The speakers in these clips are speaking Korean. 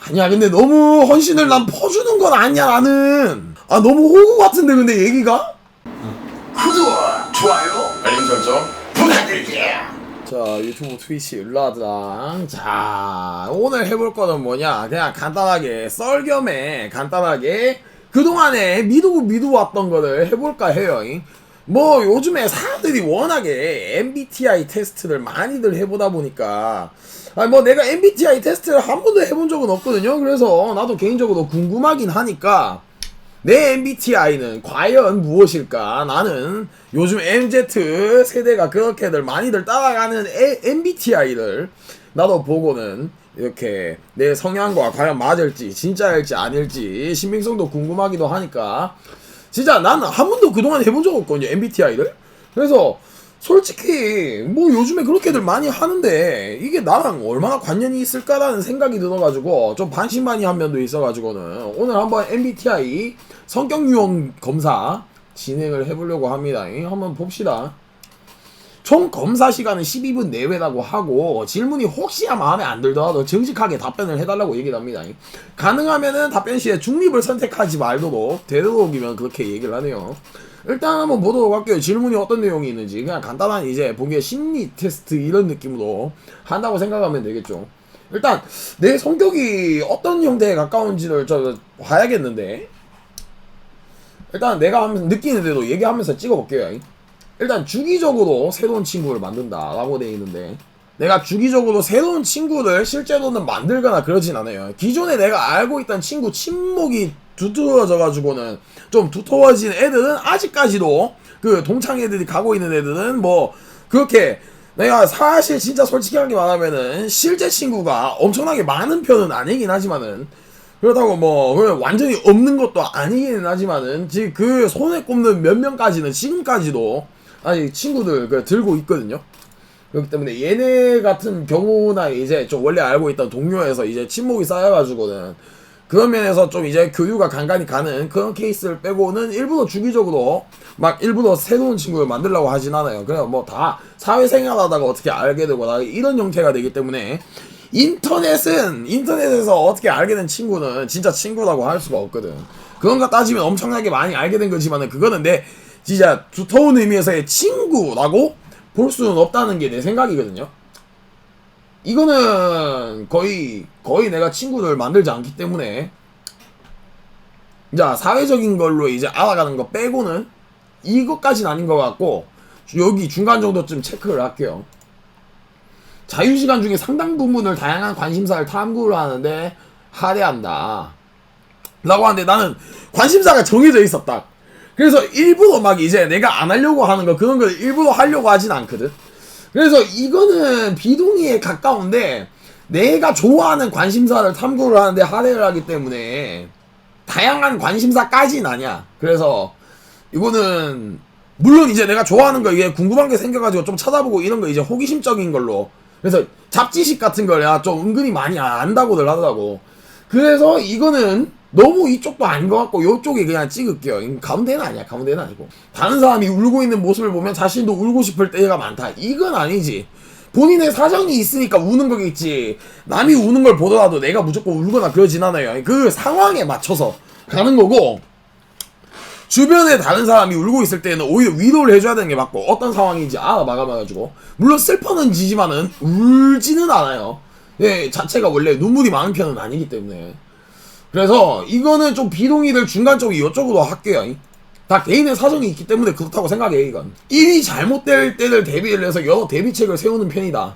아니야 근데 너무 헌신을 난 퍼주는 건 아니야 나는. 아 너무 호구 같은데 근데 얘기가? 구독, 좋아요, 알림 설정 부탁드릴게요. 자 유튜브 트위치 일라드랑 자 오늘 해볼 거는 뭐냐 그냥 간단하게 썰겸에 간단하게 그동안에 미루고 왔던 거를 해볼까 해요. 뭐 요즘에 사람들이 워낙에 MBTI 테스트를 많이들 해보다 보니까 아니 뭐 내가 MBTI 테스트를 한 번도 해본 적은 없거든요. 그래서 나도 개인적으로 궁금하긴 하니까 내 MBTI는 과연 무엇일까? 나는 요즘 MZ 세대가 그렇게들 많이들 따라가는 MBTI를 나도 보고는 이렇게 내 성향과 과연 맞을지 진짜일지 아닐지 신빙성도 궁금하기도 하니까 진짜 나는 한 번도 그동안 해본 적 없거든요 MBTI를. 그래서 솔직히 뭐 요즘에 그렇게들 많이 하는데 이게 나랑 얼마나 관련이 있을까라는 생각이 들어가지고 좀 반신반의한 면도 있어가지고는 오늘 한번 MBTI 성격 유형 검사 진행을 해보려고 합니다. 한번 봅시다. 총 검사 시간은 12분 내외라고 하고 질문이 혹시야 마음에 안 들더라도 정직하게 답변을 해달라고 얘기를 합니다. 가능하면은 답변 시에 중립을 선택하지 말도록 되도록이면 그렇게 얘기를 하네요. 일단 한번 보도록 할게요. 질문이 어떤 내용이 있는지 그냥 간단한 이제 보기에 심리 테스트 이런 느낌으로 한다고 생각하면 되겠죠. 일단 내 성격이 어떤 형태에 가까운지를 봐야겠는데 일단 내가 하면서 느끼는 대로 얘기하면서 찍어볼게요. 일단 주기적으로 새로운 친구를 만든다 라고 되어 있는데 내가 주기적으로 새로운 친구를 실제로는 만들거나 그러진 않아요. 기존에 내가 알고 있던 친구 친목이 두터워져 가지고는 좀 두터워진 애들은 아직까지도 그 동창 애들이 가고 있는 애들은 뭐 그렇게 내가 사실 진짜 솔직하게 말하면은 실제 친구가 엄청나게 많은 편은 아니긴 하지만은 그렇다고 뭐 완전히 없는 것도 아니긴 하지만은 지금 그 손에 꼽는 몇 명까지는 지금까지도 아니 친구들 들고 있거든요. 그렇기 때문에 얘네 같은 경우나 이제 좀 원래 알고 있던 동료에서 이제 친목이 쌓여가지고는 그런 면에서 좀 이제 교류가 간간히 가는 그런 케이스를 빼고는 일부러 주기적으로 막 일부러 새로운 친구를 만들려고 하진 않아요. 그냥 뭐 다 사회생활하다가 어떻게 알게 되고 이런 형태가 되기 때문에 인터넷에서 어떻게 알게 된 친구는 진짜 친구라고 할 수가 없거든. 그런 거 따지면 엄청나게 많이 알게 된 거지만은 그거는 내 진짜 두터운 의미에서의 친구라고 볼 수는 없다는 게 내 생각이거든요. 이거는 거의 내가 친구를 만들지 않기 때문에 자 사회적인 걸로 이제 알아가는 거 빼고는 이것까지는 아닌 것 같고 여기 중간 정도쯤 체크를 할게요. 자유시간 중에 상당 부분을 다양한 관심사를 탐구를 하는데 할애한다 라고 하는데 나는 관심사가 정해져 있었다. 그래서 일부러 막 이제 내가 안 하려고 하는 거 그런 걸 일부러 하려고 하진 않거든. 그래서 이거는 비동의에 가까운데 내가 좋아하는 관심사를 탐구를 하는데 할애를 하기 때문에 다양한 관심사까지는 아니야. 그래서 이거는 물론 이제 내가 좋아하는 거 이게 궁금한 게 생겨가지고 좀 찾아보고 이런 거 이제 호기심적인 걸로 그래서 잡지식 같은 걸 내가 좀 은근히 많이 안다고들 하더라고. 그래서 이거는 너무 이쪽도 아닌 것 같고 이쪽에 그냥 찍을게요. 가운데는 아니야. 가운데는 아니고 다른 사람이 울고 있는 모습을 보면 자신도 울고 싶을 때가 많다. 이건 아니지. 본인의 사정이 있으니까 우는 거겠지. 남이 우는 걸 보더라도 내가 무조건 울거나 그러진 않아요. 그 상황에 맞춰서 가는 거고 주변에 다른 사람이 울고 있을 때는 오히려 위로를 해줘야 되는 게 맞고 어떤 상황인지 알아봐가지고 물론 슬퍼는 지지만은 울지는 않아요. 예, 자체가 원래 눈물이 많은 편은 아니기 때문에 그래서 이거는 좀 비동의를 중간적으로 이쪽으로 할게요. 다 개인의 사정이 있기 때문에 그렇다고 생각해. 이건 일이 잘못될 때를 대비를 해서 여러 대비책을 세우는 편이다.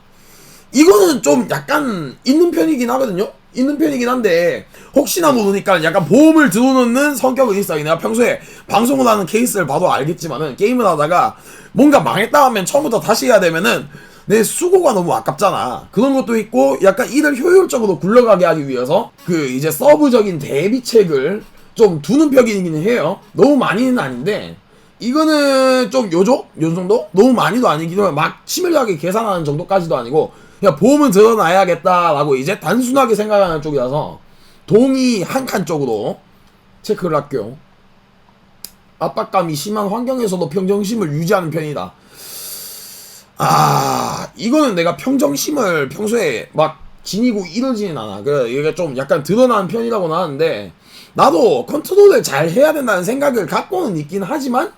이거는 좀 약간 있는 편이긴 하거든요. 있는 편이긴 한데 혹시나 모르니까 약간 보험을 들어놓는 성격은 있어요. 내가 평소에 방송을 하는 케이스를 봐도 알겠지만은 게임을 하다가 뭔가 망했다 하면 처음부터 다시 해야 되면은 내 수고가 너무 아깝잖아. 그런 것도 있고 약간 일을 효율적으로 굴러가게 하기 위해서 그 이제 서브적인 대비책을 좀 두는 편이긴 해요. 너무 많이는 아닌데 이거는 좀 요 정도? 너무 많이도 아니기도 해요. 막 치밀하게 계산하는 정도까지도 아니고 그냥 보험은 들어놔야겠다라고 이제 단순하게 생각하는 쪽이라서 동의 한 칸 쪽으로 체크를 할게요. 압박감이 심한 환경에서도 평정심을 유지하는 편이다. 이거는 내가 평정심을 평소에 막 지니고 이러지는 않아. 이게 좀 약간 드러나는 편이라고는 하는데, 나도 컨트롤을 잘 해야 된다는 생각을 갖고는 있긴 하지만,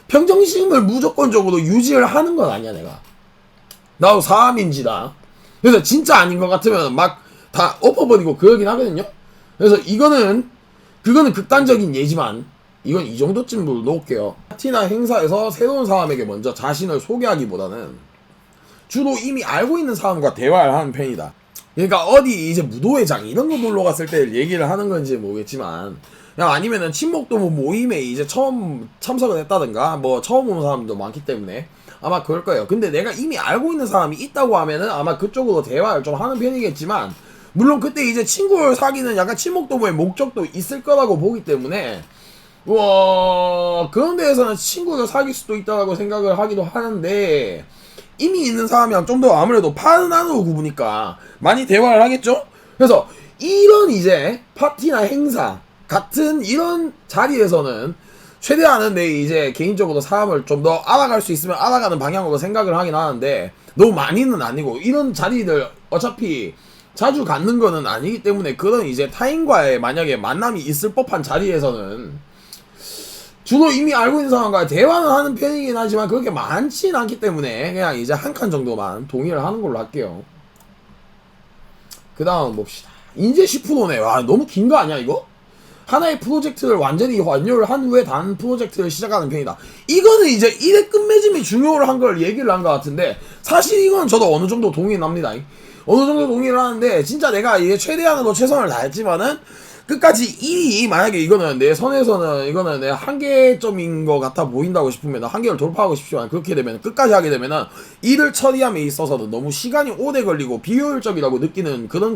평정심을 무조건적으로 유지를 하는 건 아니야, 내가. 나도 사람인지다. 그래서 진짜 아닌 것 같으면 막 다 엎어버리고 그러긴 하거든요. 그래서 그거는 극단적인 예지만, 이건 이 정도쯤으로 놓을게요. 파티나 행사에서 새로운 사람에게 먼저 자신을 소개하기보다는 주로 이미 알고 있는 사람과 대화를 하는 편이다. 그러니까 어디 이제 무도회장 이런 거 놀러 갔을 때 얘기를 하는 건지 모르겠지만, 그냥 아니면은 친목도모 모임에 이제 처음 참석을 했다든가 뭐 처음 오는 사람도 많기 때문에 아마 그럴 거예요. 근데 내가 이미 알고 있는 사람이 있다고 하면은 아마 그쪽으로 대화를 좀 하는 편이겠지만, 물론 그때 이제 친구를 사귀는 약간 친목도모의 목적도 있을 거라고 보기 때문에 그런 데에서는 친구를 사귈 수도 있다고 생각을 하기도 하는데, 이미 있는 사람이랑 좀 더 아무래도 파는 안으로 구부니까 많이 대화를 하겠죠? 그래서 이런 이제 파티나 행사 같은 이런 자리에서는 최대한은 내 이제 개인적으로 사람을 좀 더 알아갈 수 있으면 알아가는 방향으로 생각을 하긴 하는데, 너무 많이는 아니고, 이런 자리들 어차피 자주 갖는 거는 아니기 때문에 그런 이제 타인과의 만약에 만남이 있을 법한 자리에서는 주로 이미 알고 있는 사람과 대화는 하는 편이긴 하지만 그렇게 많지는 않기 때문에 그냥 이제 한 칸 정도만 동의를 하는 걸로 할게요. 그 다음 봅시다. 인재 10%네. 와, 너무 긴 거 아니야 이거? 하나의 프로젝트를 완전히 완료를 한 후에 다른 프로젝트를 시작하는 편이다. 이거는 이제 일의 끝맺음이 중요를 한 걸 얘기를 한 것 같은데, 사실 이건 저도 어느 정도 동의는 합니다. 어느 정도 동의를 하는데, 진짜 내가 이게 최대한으로 최선을 다했지만은 끝까지 일이 만약에 이거는 내 선에서는 이거는 내 한계점인 것 같아 보인다고 싶으면, 한계를 돌파하고 싶지만 그렇게 되면 끝까지 하게 되면은 일을 처리함에 있어서는 너무 시간이 오래 걸리고 비효율적이라고 느끼는 그런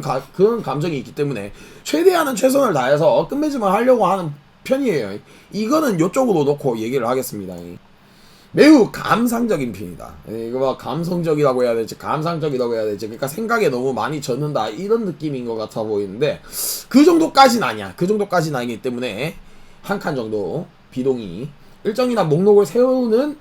감정이 있기 때문에 최대한은 최선을 다해서 끝맺음을 하려고 하는 편이에요. 이거는 요쪽으로 놓고 얘기를 하겠습니다. 매우 감상적인 편이다. 이거 뭐 감성적이라고 해야 될지 감상적이라고 해야 될지, 그러니까 생각에 너무 많이 젖는다 이런 느낌인 것 같아 보이는데, 그 정도까지는 아니야. 그 정도까지는 아니기 때문에 한 칸 정도 비동의. 일정이나 목록을 세우는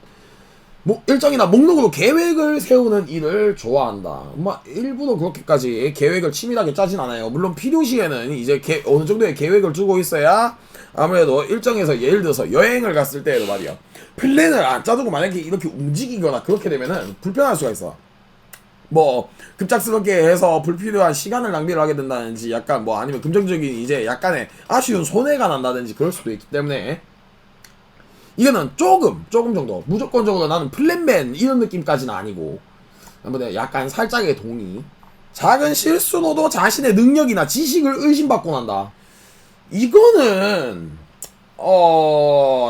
일정이나 목록으로 계획을 세우는 일을 좋아한다. 뭐 일부러 그렇게까지 계획을 치밀하게 짜진 않아요. 물론 필요시에는 이제 어느 정도의 계획을 두고 있어야 아무래도 일정에서, 예를 들어서 여행을 갔을 때에도 말이야, 플랜을 안 짜두고 만약에 이렇게 움직이거나 그렇게 되면은 불편할 수가 있어. 뭐 급작스럽게 해서 불필요한 시간을 낭비를 하게 된다든지, 약간 뭐 아니면 금전적인 이제 약간의 아쉬운 손해가 난다든지 그럴 수도 있기 때문에 이거는 조금 정도, 무조건적으로 나는 플랜맨 이런 느낌까지는 아니고, 약간 살짝의 동의. 작은 실수로도 자신의 능력이나 지식을 의심받고 난다. 이거는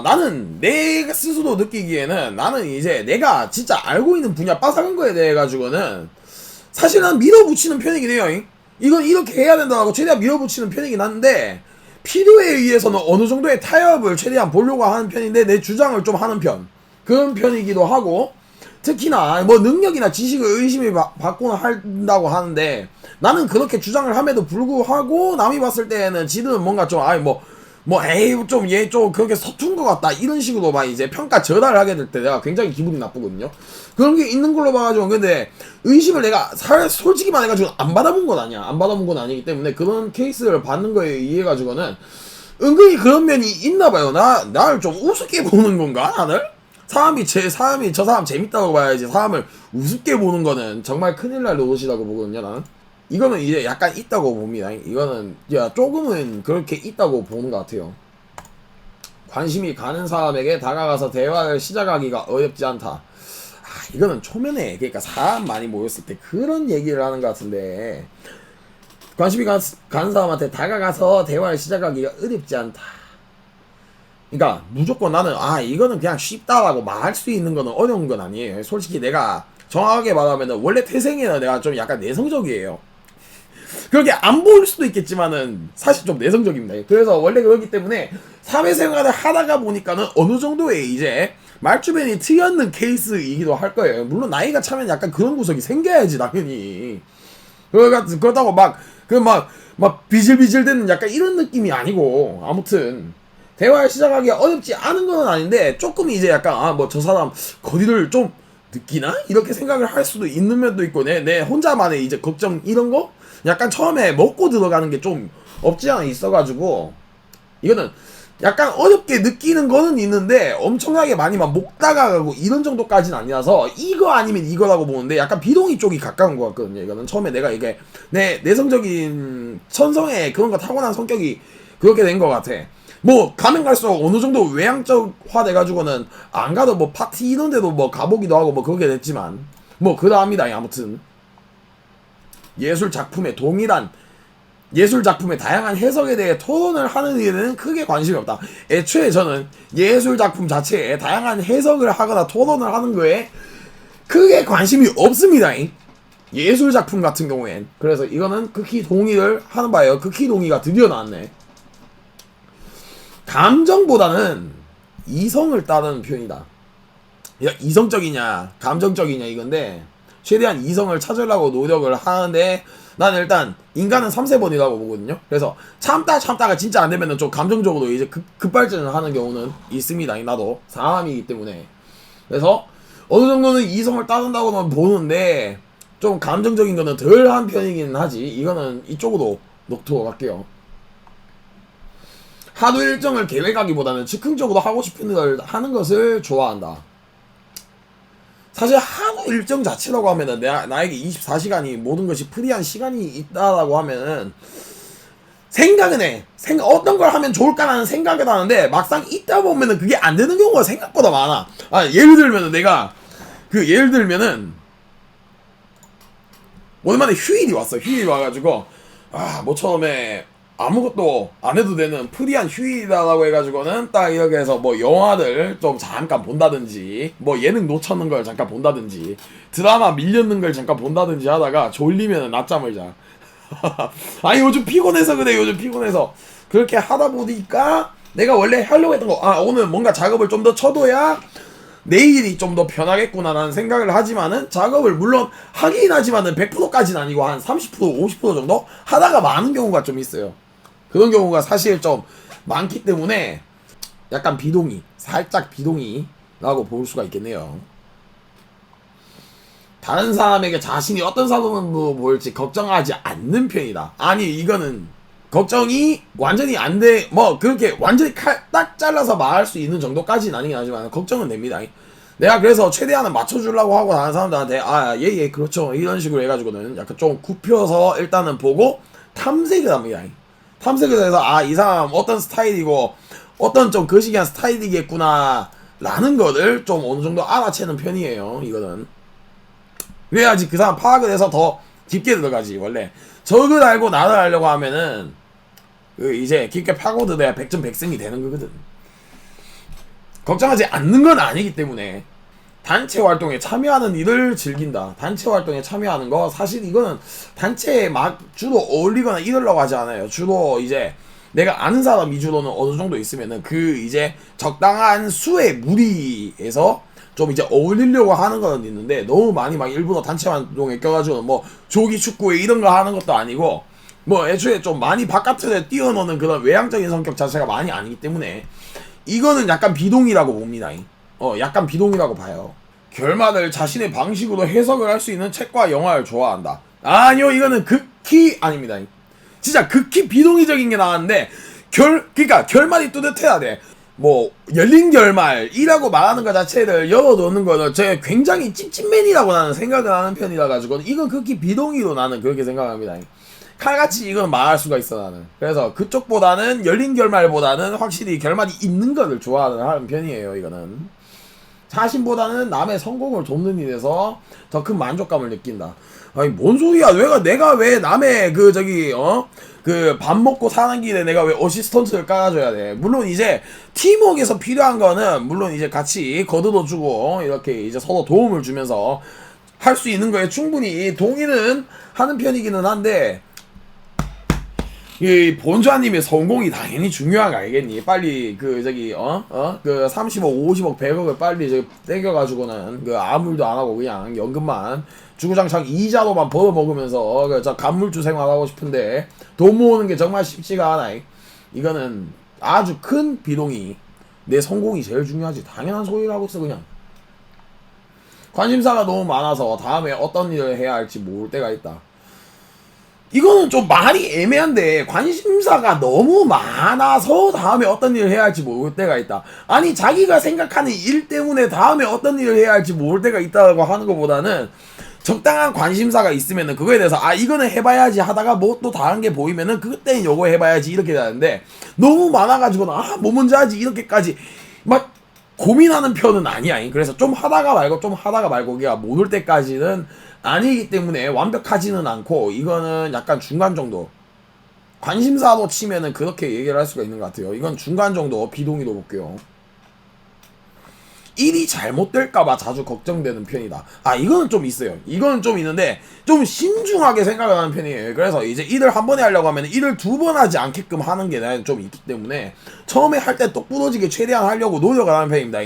나는 내 스스로 느끼기에는, 나는 이제 내가 진짜 알고 있는 분야 빠삭한 거에 대해 가지고는 사실 난 밀어붙이는 편이긴 해요. 이건 이렇게 해야 된다고 최대한 밀어붙이는 편이긴 한데, 필요에 의해서는 어느 정도의 타협을 최대한 보려고 하는 편인데, 내 주장을 좀 하는 편, 그런 편이기도 하고, 특히나 뭐 능력이나 지식을 의심이 받고는 한다고 하는데, 나는 그렇게 주장을 함에도 불구하고 남이 봤을 때에는 지들은 뭔가 좀 에이 좀 얘 좀 그렇게 서툰 것 같다 이런 식으로 막 이제 평가 전달을 하게 될 때 내가 굉장히 기분이 나쁘거든요. 그런 게 있는 걸로 봐가지고, 근데 의심을 내가 솔직히 말해가지고 안 받아본 건 아니야. 안 받아본 건 아니기 때문에 그런 케이스를 받는 거에 의해 가지고는 은근히 그런 면이 있나 봐요. 나를 좀 우습게 보는 건가, 나를? 사람이 저 사람 재밌다고 봐야지, 사람을 우습게 보는 거는 정말 큰일 날 노릇이라고 보거든요, 나는. 이거는 이제 약간 있다고 봅니다. 이거는 조금은 그렇게 있다고 보는 것 같아요. 관심이 가는 사람에게 다가가서 대화를 시작하기가 어렵지 않다. 이거는 초면에, 그러니까 사람 많이 모였을 때 그런 얘기를 하는 것 같은데, 관심이 가는 사람한테 다가가서 대화를 시작하기가 어렵지 않다. 그러니까 무조건 나는 이거는 그냥 쉽다라고 말할 수 있는 거는 어려운 건 아니에요. 솔직히 내가 정확하게 말하면은 원래 태생에는 내가 좀 약간 내성적이에요. 그렇게 안 보일 수도 있겠지만은 사실 좀 내성적입니다. 그래서 원래 그렇기 때문에 사회생활을 하다가 보니까는 어느 정도의 이제 말주변이 트였는 케이스이기도 할 거예요. 물론 나이가 차면 약간 그런 구석이 생겨야지 당연히. 그렇다고 막 비질비질대는 약간 이런 느낌이 아니고, 아무튼 대화를 시작하기가 어렵지 않은 건 아닌데, 조금 이제 약간 저 사람 거리를 좀 느끼나? 이렇게 생각을 할 수도 있는 면도 있고, 내 혼자만의 이제 걱정 이런 거? 약간 처음에 먹고 들어가는 게 좀 없지 않아 있어가지고 이거는 약간 어렵게 느끼는 거는 있는데 엄청나게 많이 막 목 다가가고 이런 정도까지는 아니라서 이거 아니면 이거라고 보는데 약간 비동의 쪽이 가까운 것 같거든요. 이거는 처음에 내가 이게 내 내성적인 천성의 그런 거 타고난 성격이 그렇게 된 것 같아. 뭐 가면 갈수록 어느 정도 외향적화 돼가지고는 안 가도 뭐 파티 이런 데도 뭐 가보기도 하고 뭐 그렇게 됐지만 뭐 그다음이다. 아무튼 예술 작품의 동일한 예술 작품의 다양한 해석에 대해 토론을 하는 일에는 크게 관심이 없다. 애초에 저는 예술 작품 자체에 다양한 해석을 하거나 토론을 하는 거에 크게 관심이 없습니다. 예술 작품 같은 경우엔. 그래서 이거는 극히 동의를 하는 바예요. 극히 동의가 드디어 나왔네. 감정보다는 이성을 따르는 표현이다. 이성적이냐 감정적이냐 이건데 최대한 이성을 찾으려고 노력을 하는데 나는 일단 인간은 3세번이라고 보거든요. 그래서 참다가 진짜 안 되면은 좀 감정적으로 이제 급발전을 하는 경우는 있습니다. 나도 사람이기 때문에. 그래서 어느 정도는 이성을 따른다고는 보는데 좀 감정적인 거는 덜 한 편이긴 하지. 이거는 이쪽으로 놓도록 할게요. 하루 일정을 계획하기보다는 즉흥적으로 하고 싶은 걸 하는 것을 좋아한다. 사실 하루 일정 자체라고 하면은 나에게 24시간이 모든 것이 프리한 시간이 있다라고 하면은 생각은 해. 어떤 걸 하면 좋을까라는 생각을 하는데 막상 있다 보면은 그게 안 되는 경우가 생각보다 많아. 예를 들면은 내가 예를 들면은 오랜만에 휴일이 왔어. 휴일이 와가지고 뭐 처음에 아무것도 안 해도 되는 프리한 휴일이라고 해가지고는 딱 이렇게 해서 뭐 영화들 좀 잠깐 본다든지 뭐 예능 놓쳤는 걸 잠깐 본다든지 드라마 밀렸는 걸 잠깐 본다든지 하다가 졸리면 낮잠을 자. 아니 요즘 피곤해서 그래. 요즘 피곤해서 그렇게 하다 보니까 내가 원래 하려고 했던 거 오늘 뭔가 작업을 좀 더 쳐둬야 내일이 좀 더 편하겠구나라는 생각을 하지만은 작업을 물론 하긴 하지만은 100%까지는 아니고 한 30% 50% 정도 하다가 마는 경우가 좀 있어요. 그런 경우가 사실 좀 많기 때문에 약간 비동의, 살짝 비동의라고 볼 수가 있겠네요. 다른 사람에게 자신이 어떤 사람으로 보일지 걱정하지 않는 편이다. 아니 이거는 걱정이 완전히 안 돼. 뭐 그렇게 완전히 칼 딱 잘라서 말할 수 있는 정도까지는 아니긴 하지만 걱정은 됩니다. 내가 그래서 최대한은 맞춰주려고 하고 다른 사람들한테 예 그렇죠 이런 식으로 해가지고는 약간 좀 굽혀서 일단은 보고 탐색을 합니다. 탐색을 해서 이 사람 어떤 스타일이고 어떤 좀 거시기한 스타일이겠구나 라는 거를 좀 어느 정도 알아채는 편이에요. 이거는 그래야지 그 사람 파악을 해서 더 깊게 들어가지. 원래 적을 알고 나를 알려고 하면은 이제 깊게 파고들어야 100점 100승이 되는 거거든. 걱정하지 않는 건 아니기 때문에 단체 활동에 참여하는 일을 즐긴다. 단체 활동에 참여하는 거 사실 이거는 단체에 막 주로 어울리거나 이러려고 하지 않아요. 주로 이제 내가 아는 사람 위주로는 어느 정도 있으면은 이제 적당한 수의 무리에서 좀 이제 어울리려고 하는 건 있는데 너무 많이 막 일부러 단체 활동에 껴가지고 뭐 조기 축구에 이런 거 하는 것도 아니고 뭐 애초에 좀 많이 바깥에 뛰어노는 그런 외향적인 성격 자체가 많이 아니기 때문에 이거는 약간 비동의라고 봅니다. 약간 비동의라고 봐요. 결말을 자신의 방식으로 해석을 할 수 있는 책과 영화를 좋아한다. 아니요, 이거는 극히 아닙니다. 진짜 극히 비동의적인 게 나왔는데 그러니까 결말이 뚜렷해야 돼. 뭐 열린 결말이라고 말하는 것 자체를 열어놓는 거는 제가 굉장히 찝찝맨이라고 나는 생각을 하는 편이라 가지고 이건 극히 비동의로 나는 그렇게 생각합니다. 칼같이 이건 말할 수가 있어 나는. 그래서 그쪽보다는 열린 결말보다는 확실히 결말이 있는 거를 좋아하는 편이에요. 이거는 자신보다는 남의 성공을 돕는 일에서 더 큰 만족감을 느낀다. 아니 뭔 소리야? 내가 왜 남의 밥 먹고 사는 길에 내가 왜 어시스턴트를 깔아줘야 돼? 물론 이제 팀워크에서 필요한 거는 물론 이제 같이 거들어주고 이렇게 이제 서로 도움을 주면서 할 수 있는 거에 충분히 동의는 하는 편이기는 한데 이 본좌님의 성공이 당연히 중요한 거 알겠니? 빨리 그 30억, 50억, 100억을 빨리 땡겨가지고는 아무 일도 안 하고 그냥 연금만 주구장창 이자로만 벌어 먹으면서 저 간물주 생활하고 싶은데 돈 모으는 게 정말 쉽지가 않아. 이거는 아주 큰 비동의. 내 성공이 제일 중요하지. 당연한 소리를 하고 있어 그냥. 관심사가 너무 많아서 다음에 어떤 일을 해야 할지 모를 때가 있다. 이거는 좀 말이 애매한데 관심사가 너무 많아서 다음에 어떤 일을 해야 할지 모를 때가 있다. 아니 자기가 생각하는 일 때문에 다음에 어떤 일을 해야 할지 모를 때가 있다고 하는 것보다는 적당한 관심사가 있으면은 그거에 대해서 아 이거는 해봐야지 하다가 뭐 또 다른 게 보이면은 그때는 요거 해봐야지 이렇게 되는데 너무 많아가지고는 아 뭐 먼저 하지 이렇게까지 막 고민하는 편은 아니야. 그래서 좀 하다가 말고 좀 하다가 말고 그게 못 올 때까지는 아니기 때문에 완벽하지는 않고 이거는 약간 중간 정도. 관심사로 치면은 그렇게 얘기를 할 수가 있는 것 같아요. 이건 중간 정도 비동의도 볼게요. 일이 잘못될까봐 자주 걱정되는 편이다. 아 이거는 좀 있어요. 이거는 좀 있는데 좀 신중하게 생각을 하는 편이에요. 그래서 이제 일을 한 번에 하려고 하면 일을 두 번 하지 않게끔 하는 게 나는 좀 있기 때문에 처음에 할 때 똑 부러지게 최대한 하려고 노력을 하는 편입니다.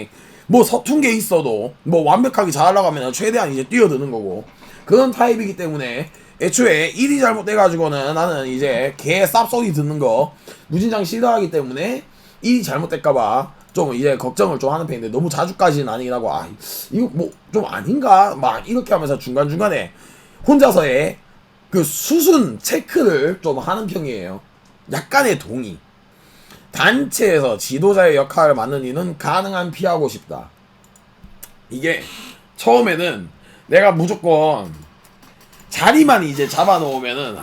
뭐 서툰 게 있어도 뭐 완벽하게 잘하려고 하면 최대한 이제 뛰어드는 거고 그런 타입이기 때문에 애초에 일이 잘못돼가지고는 나는 이제 개 쌉소리 듣는 거 무진장 싫어하기 때문에 일이 잘못될까봐 좀 이제 걱정을 좀 하는 편인데 너무 자주까지는 아니긴 하고 아 이거 뭐 좀 아닌가 막 이렇게 하면서 중간중간에 혼자서의 그 수순 체크를 좀 하는 편이에요. 약간의 동의. 단체에서 지도자의 역할을 맡는 이는 가능한 피하고 싶다. 이게 처음에는 내가 무조건 자리만 이제 잡아놓으면은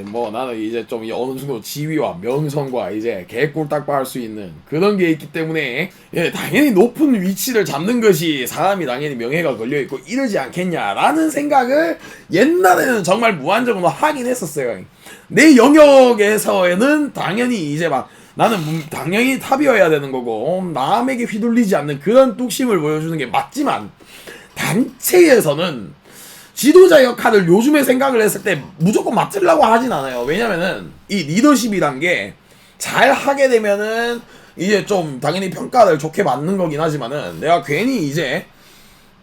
뭐 나는 이제 좀 어느 정도 지위와 명성과 이제 개꿀딱bar 수 있는 그런 게 있기 때문에 당연히 높은 위치를 잡는 것이 사람이 당연히 명예가 걸려있고 이러지 않겠냐라는 생각을 옛날에는 정말 무한정으로 하긴 했었어요. 내 영역에서는 당연히 이제 막 나는 당연히 탑이어야 되는 거고 남에게 휘둘리지 않는 그런 뚝심을 보여주는 게 맞지만 단체에서는 지도자 역할을 요즘에 생각을 했을 때 무조건 맡으려고 하진 않아요. 왜냐면은 이 리더십이란 게 잘 하게 되면은 이제 좀 당연히 평가를 좋게 받는 거긴 하지만은 내가 괜히 이제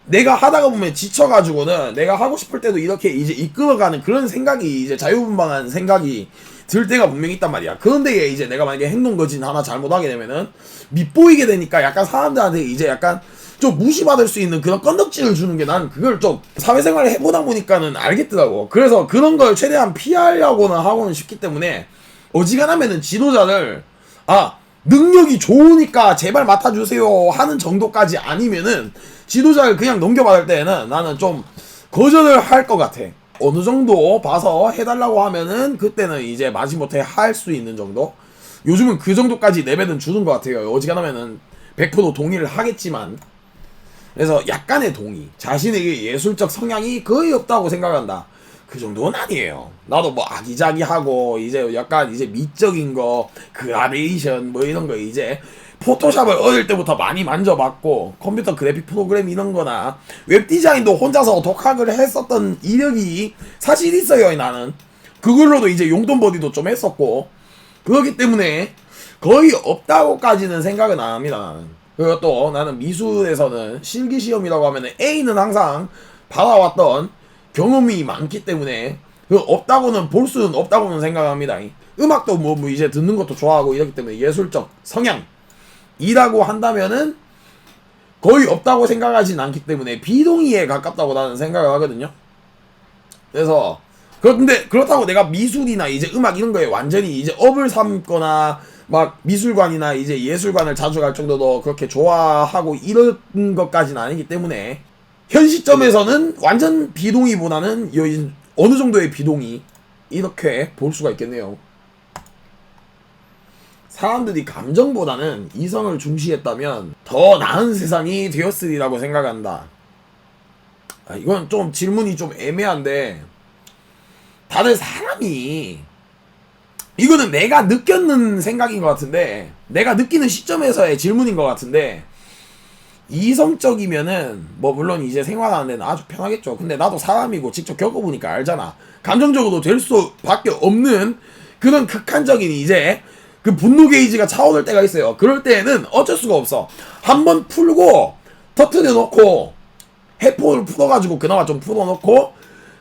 내가 하다가 보면 지쳐가지고는 내가 하고 싶을 때도 이렇게 이제 이끌어가는 그런 생각이 이제 자유분방한 생각이 들 때가 분명히 있단 말이야. 그런데 이제 내가 만약에 행동거진 하나 잘못하게 되면은 밉보이게 되니까 약간 사람들한테 이제 약간 좀 무시받을 수 있는 그런 건덕지를 주는 게 난 그걸 좀 사회생활을 해보다 보니까는 알겠더라고. 그래서 그런 걸 최대한 피하려고는 하고는 싶기 때문에 어지간하면은 지도자를 능력이 좋으니까 제발 맡아주세요 하는 정도까지 아니면은 지도자를 그냥 넘겨받을 때에는 나는 좀 거절을 할 것 같아. 어느 정도 봐서 해달라고 하면은 그때는 이제 마지못해 할 수 있는 정도? 요즘은 그 정도까지 레벨은 주는 것 같아요. 어지간하면은 100% 동의를 하겠지만 그래서 약간의 동의 자신에게 예술적 성향이 거의 없다고 생각한다. 그 정도는 아니에요. 나도 뭐 아기자기하고 이제 약간 이제 미적인 거 그라데이션 뭐 이런 거 이제 포토샵을 어릴 때부터 많이 만져봤고 컴퓨터 그래픽 프로그램 이런 거나 웹 디자인도 혼자서 독학을 했었던 이력이 사실 있어요. 나는 그걸로도 이제 용돈 버디도 좀 했었고 그렇기 때문에 거의 없다고까지는 생각은 안 합니다. 나는. 그리고 또 나는 미술에서는 실기시험이라고 하면 A는 항상 받아왔던 경험이 많기 때문에 그 없다고는 볼 수는 없다고는 생각합니다. 음악도 뭐 이제 듣는 것도 좋아하고 이렇기 때문에 예술적 성향이라고 한다면은 거의 없다고 생각하진 않기 때문에 비동의에 가깝다고 나는 생각을 하거든요. 그래서 그런데 그렇다고 내가 미술이나 이제 음악 이런 거에 완전히 이제 업을 삼거나 막 미술관이나 이제 예술관을 자주 갈 정도로 그렇게 좋아하고 이런 것까지는 아니기 때문에 현 시점에서는 완전 비동의보다는 어느 정도의 비동의 이렇게 볼 수가 있겠네요. 사람들이 감정보다는 이성을 중시했다면 더 나은 세상이 되었으리라고 생각한다. 이건 좀 질문이 좀 애매한데 다들 사람이 이거는 내가 느꼈는 생각인 것 같은데 내가 느끼는 시점에서의 질문인 것 같은데 이성적이면은 뭐 물론 이제 생활하는 데는 아주 편하겠죠. 근데 나도 사람이고 직접 겪어보니까 알잖아. 감정적으로 될 수밖에 없는 그런 극한적인 이제 그 분노 게이지가 차오를 때가 있어요. 그럴 때에는 어쩔 수가 없어. 한번 풀고 터트려 놓고 해포를 풀어가지고 그나마 좀 풀어놓고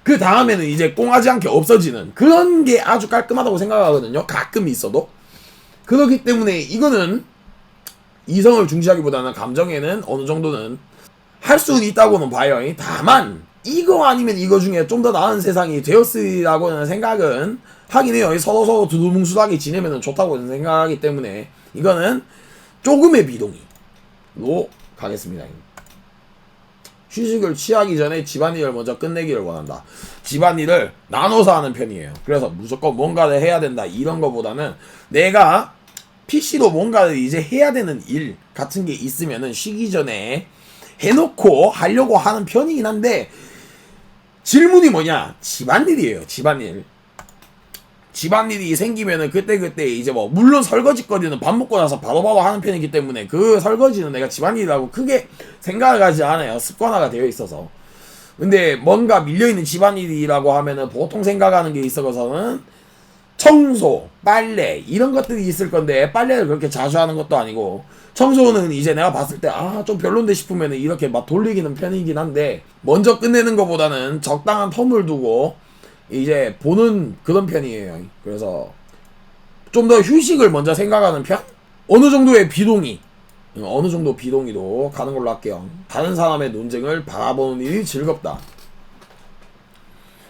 그 다음에는 이제 꽁하지 않게 없어지는 그런 게 아주 깔끔하다고 생각하거든요. 가끔 있어도. 그렇기 때문에 이거는 이성을 중시하기보다는 감정에는 어느 정도는 할 수는 있다고는 봐요. 다만 이거 아니면 이거 중에 좀 더 나은 세상이 되었으리라고는 생각은 하긴 해요. 서로 두루뭉술하게 지내면 좋다고 생각하기 때문에 이거는 조금의 비동의로 가겠습니다. 휴식을 취하기 전에 집안일을 먼저 끝내기를 원한다. 집안일을 나눠서 하는 편이에요. 그래서 무조건 뭔가를 해야 된다 이런 거보다는 내가 PC로 뭔가를 이제 해야 되는 일 같은 게 있으면은 쉬기 전에 해놓고 하려고 하는 편이긴 한데, 질문이 뭐냐? 집안일이에요. 집안일이 생기면은 그때 이제 뭐 물론 설거지거리는 밥 먹고 나서 바로바로 하는 편이기 때문에 그 설거지는 내가 집안일이라고 크게 생각을 하지 않아요. 습관화가 되어 있어서. 근데 뭔가 밀려있는 집안일이라고 하면은 보통 생각하는 게 있어서는 청소, 빨래 이런 것들이 있을 건데, 빨래를 그렇게 자주 하는 것도 아니고, 청소는 이제 내가 봤을 때 좀 별론데 싶으면은 이렇게 막 돌리기는 편이긴 한데, 먼저 끝내는 것보다는 적당한 텀을 두고 이제 보는 그런 편이에요. 그래서 좀 더 휴식을 먼저 생각하는 편? 어느 정도 비동의로 가는 걸로 할게요. 다른 사람의 논쟁을 바라보는 일이 즐겁다.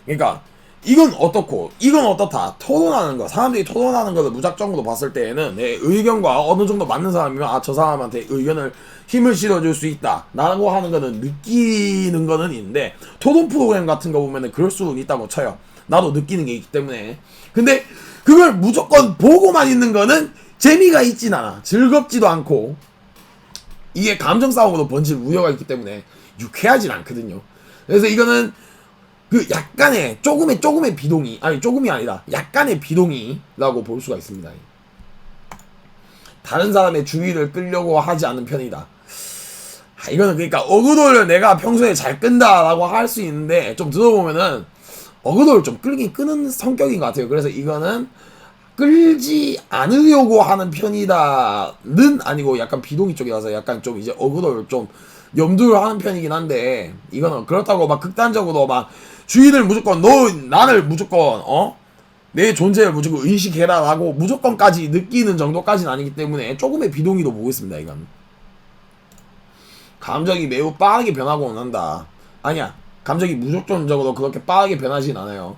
그러니까 이건 어떻고 이건 어떻다 토론하는 거, 사람들이 토론하는 거를 무작정으로 봤을 때에는 내 의견과 어느 정도 맞는 사람이면 저 사람한테 의견을 힘을 실어줄 수 있다 라고 하는 거는 느끼는 거는 있는데, 토론 프로그램 같은 거 보면은 그럴 수는 있다고 쳐요. 나도 느끼는 게 있기 때문에. 근데 그걸 무조건 보고만 있는 거는 재미가 있진 않아. 즐겁지도 않고, 이게 감정 싸움으로 번질 우려가 있기 때문에 유쾌하진 않거든요. 그래서 이거는 그 약간의 조금의 비동의, 아니 조금이 아니라 약간의 비동의라고 볼 수가 있습니다. 다른 사람의 주의를 끌려고 하지 않는 편이다. 이거는 그러니까 어그도를 내가 평소에 잘 끈다라고 할 수 있는데, 좀 들어보면은 어그도를 좀 끌긴 끄는 성격인 것 같아요. 그래서 이거는 끌지 않으려고 하는 편이다는 아니고 약간 비동의 쪽이라서 약간 좀 이제 어그도를 좀 염두를 하는 편이긴 한데, 이거는 그렇다고 막 극단적으로 막 주인을 무조건 나를 무조건 내 존재를 무조건 의식해라라고 무조건까지 느끼는 정도까지는 아니기 때문에 조금의 비동의도 보겠습니다. 이건 감정이 매우 빠르게 변하고는 한다. 아니야, 감정이 무조건적으로 그렇게 빠르게 변하진 않아요.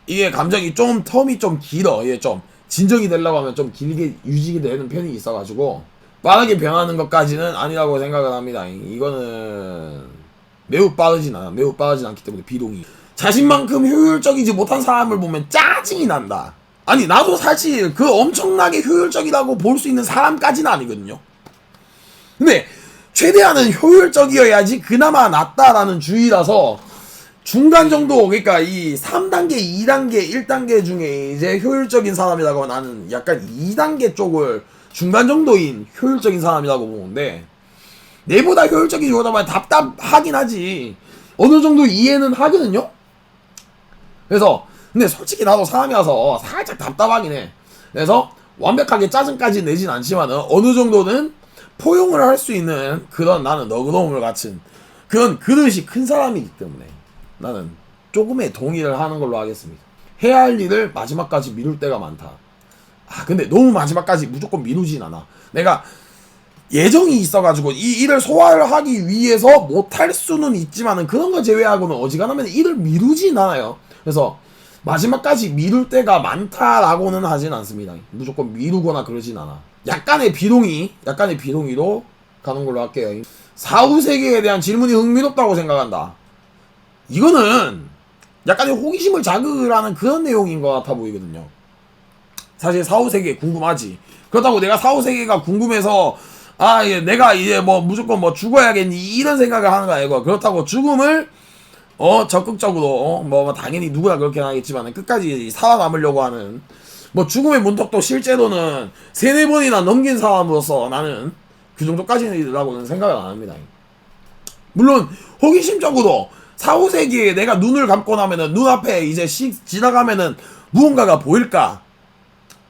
이게 감정이 좀 텀이 좀 길어. 이게 좀 진정이 되려고 하면 좀 길게 유지가 되는 편이 있어가지고 빠르게 변하는 것까지는 아니라고 생각을 합니다. 이거는 매우 빠르진 않기 때문에 비동의. 자신만큼 효율적이지 못한 사람을 보면 짜증이 난다. 아니, 나도 사실 그 엄청나게 효율적이라고 볼 수 있는 사람까지는 아니거든요. 근데 최대한은 효율적이어야지 그나마 낫다라는 주의라서 중간 정도, 그러니까 이 3단계, 2단계, 1단계 중에 이제 효율적인 사람이라고 나는 약간 2단계 쪽을 중간 정도인 효율적인 사람이라고 보는데, 내보다 효율적이지 못하면 답답하긴 하지. 어느 정도 이해는 하거든요? 그래서, 근데 솔직히 나도 사람이라서 살짝 답답하긴 해. 그래서 완벽하게 짜증까지 내진 않지만은 어느 정도는 포용을 할 수 있는 그런, 나는 너그러움을 갖춘 그런 그릇이 큰 사람이기 때문에 나는 조금의 동의를 하는 걸로 하겠습니다. 해야 할 일을 마지막까지 미룰 때가 많다. 근데 너무 마지막까지 무조건 미루진 않아. 내가 예정이 있어가지고 이 일을 소화를 하기 위해서 못할 수는 있지만은 그런 거 제외하고는 어지간하면 일을 미루진 않아요. 그래서 마지막까지 미룰 때가 많다라고는 하진 않습니다. 무조건 미루거나 그러진 않아. 약간의 비동의로 가는 걸로 할게요. 사후세계에 대한 질문이 흥미롭다고 생각한다. 이거는 약간의 호기심을 자극을 하는 그런 내용인 것 같아 보이거든요. 사실 사후세계 궁금하지. 그렇다고 내가 사후세계가 궁금해서 내가 이제 뭐 무조건 뭐 죽어야겠니 이런 생각을 하는 거 아니고, 그렇다고 죽음을 적극적으로 뭐 당연히 누구나 그렇게 하겠지만 끝까지 살아남으려고 하는, 뭐 죽음의 문턱도 실제로는 3-4번이나 넘긴 사람으로서 나는 그 정도까지라고는 생각을 안 합니다. 물론 호기심적으로 사후세계에 내가 눈을 감고 나면은 눈앞에 이제 지나가면은 무언가가 보일까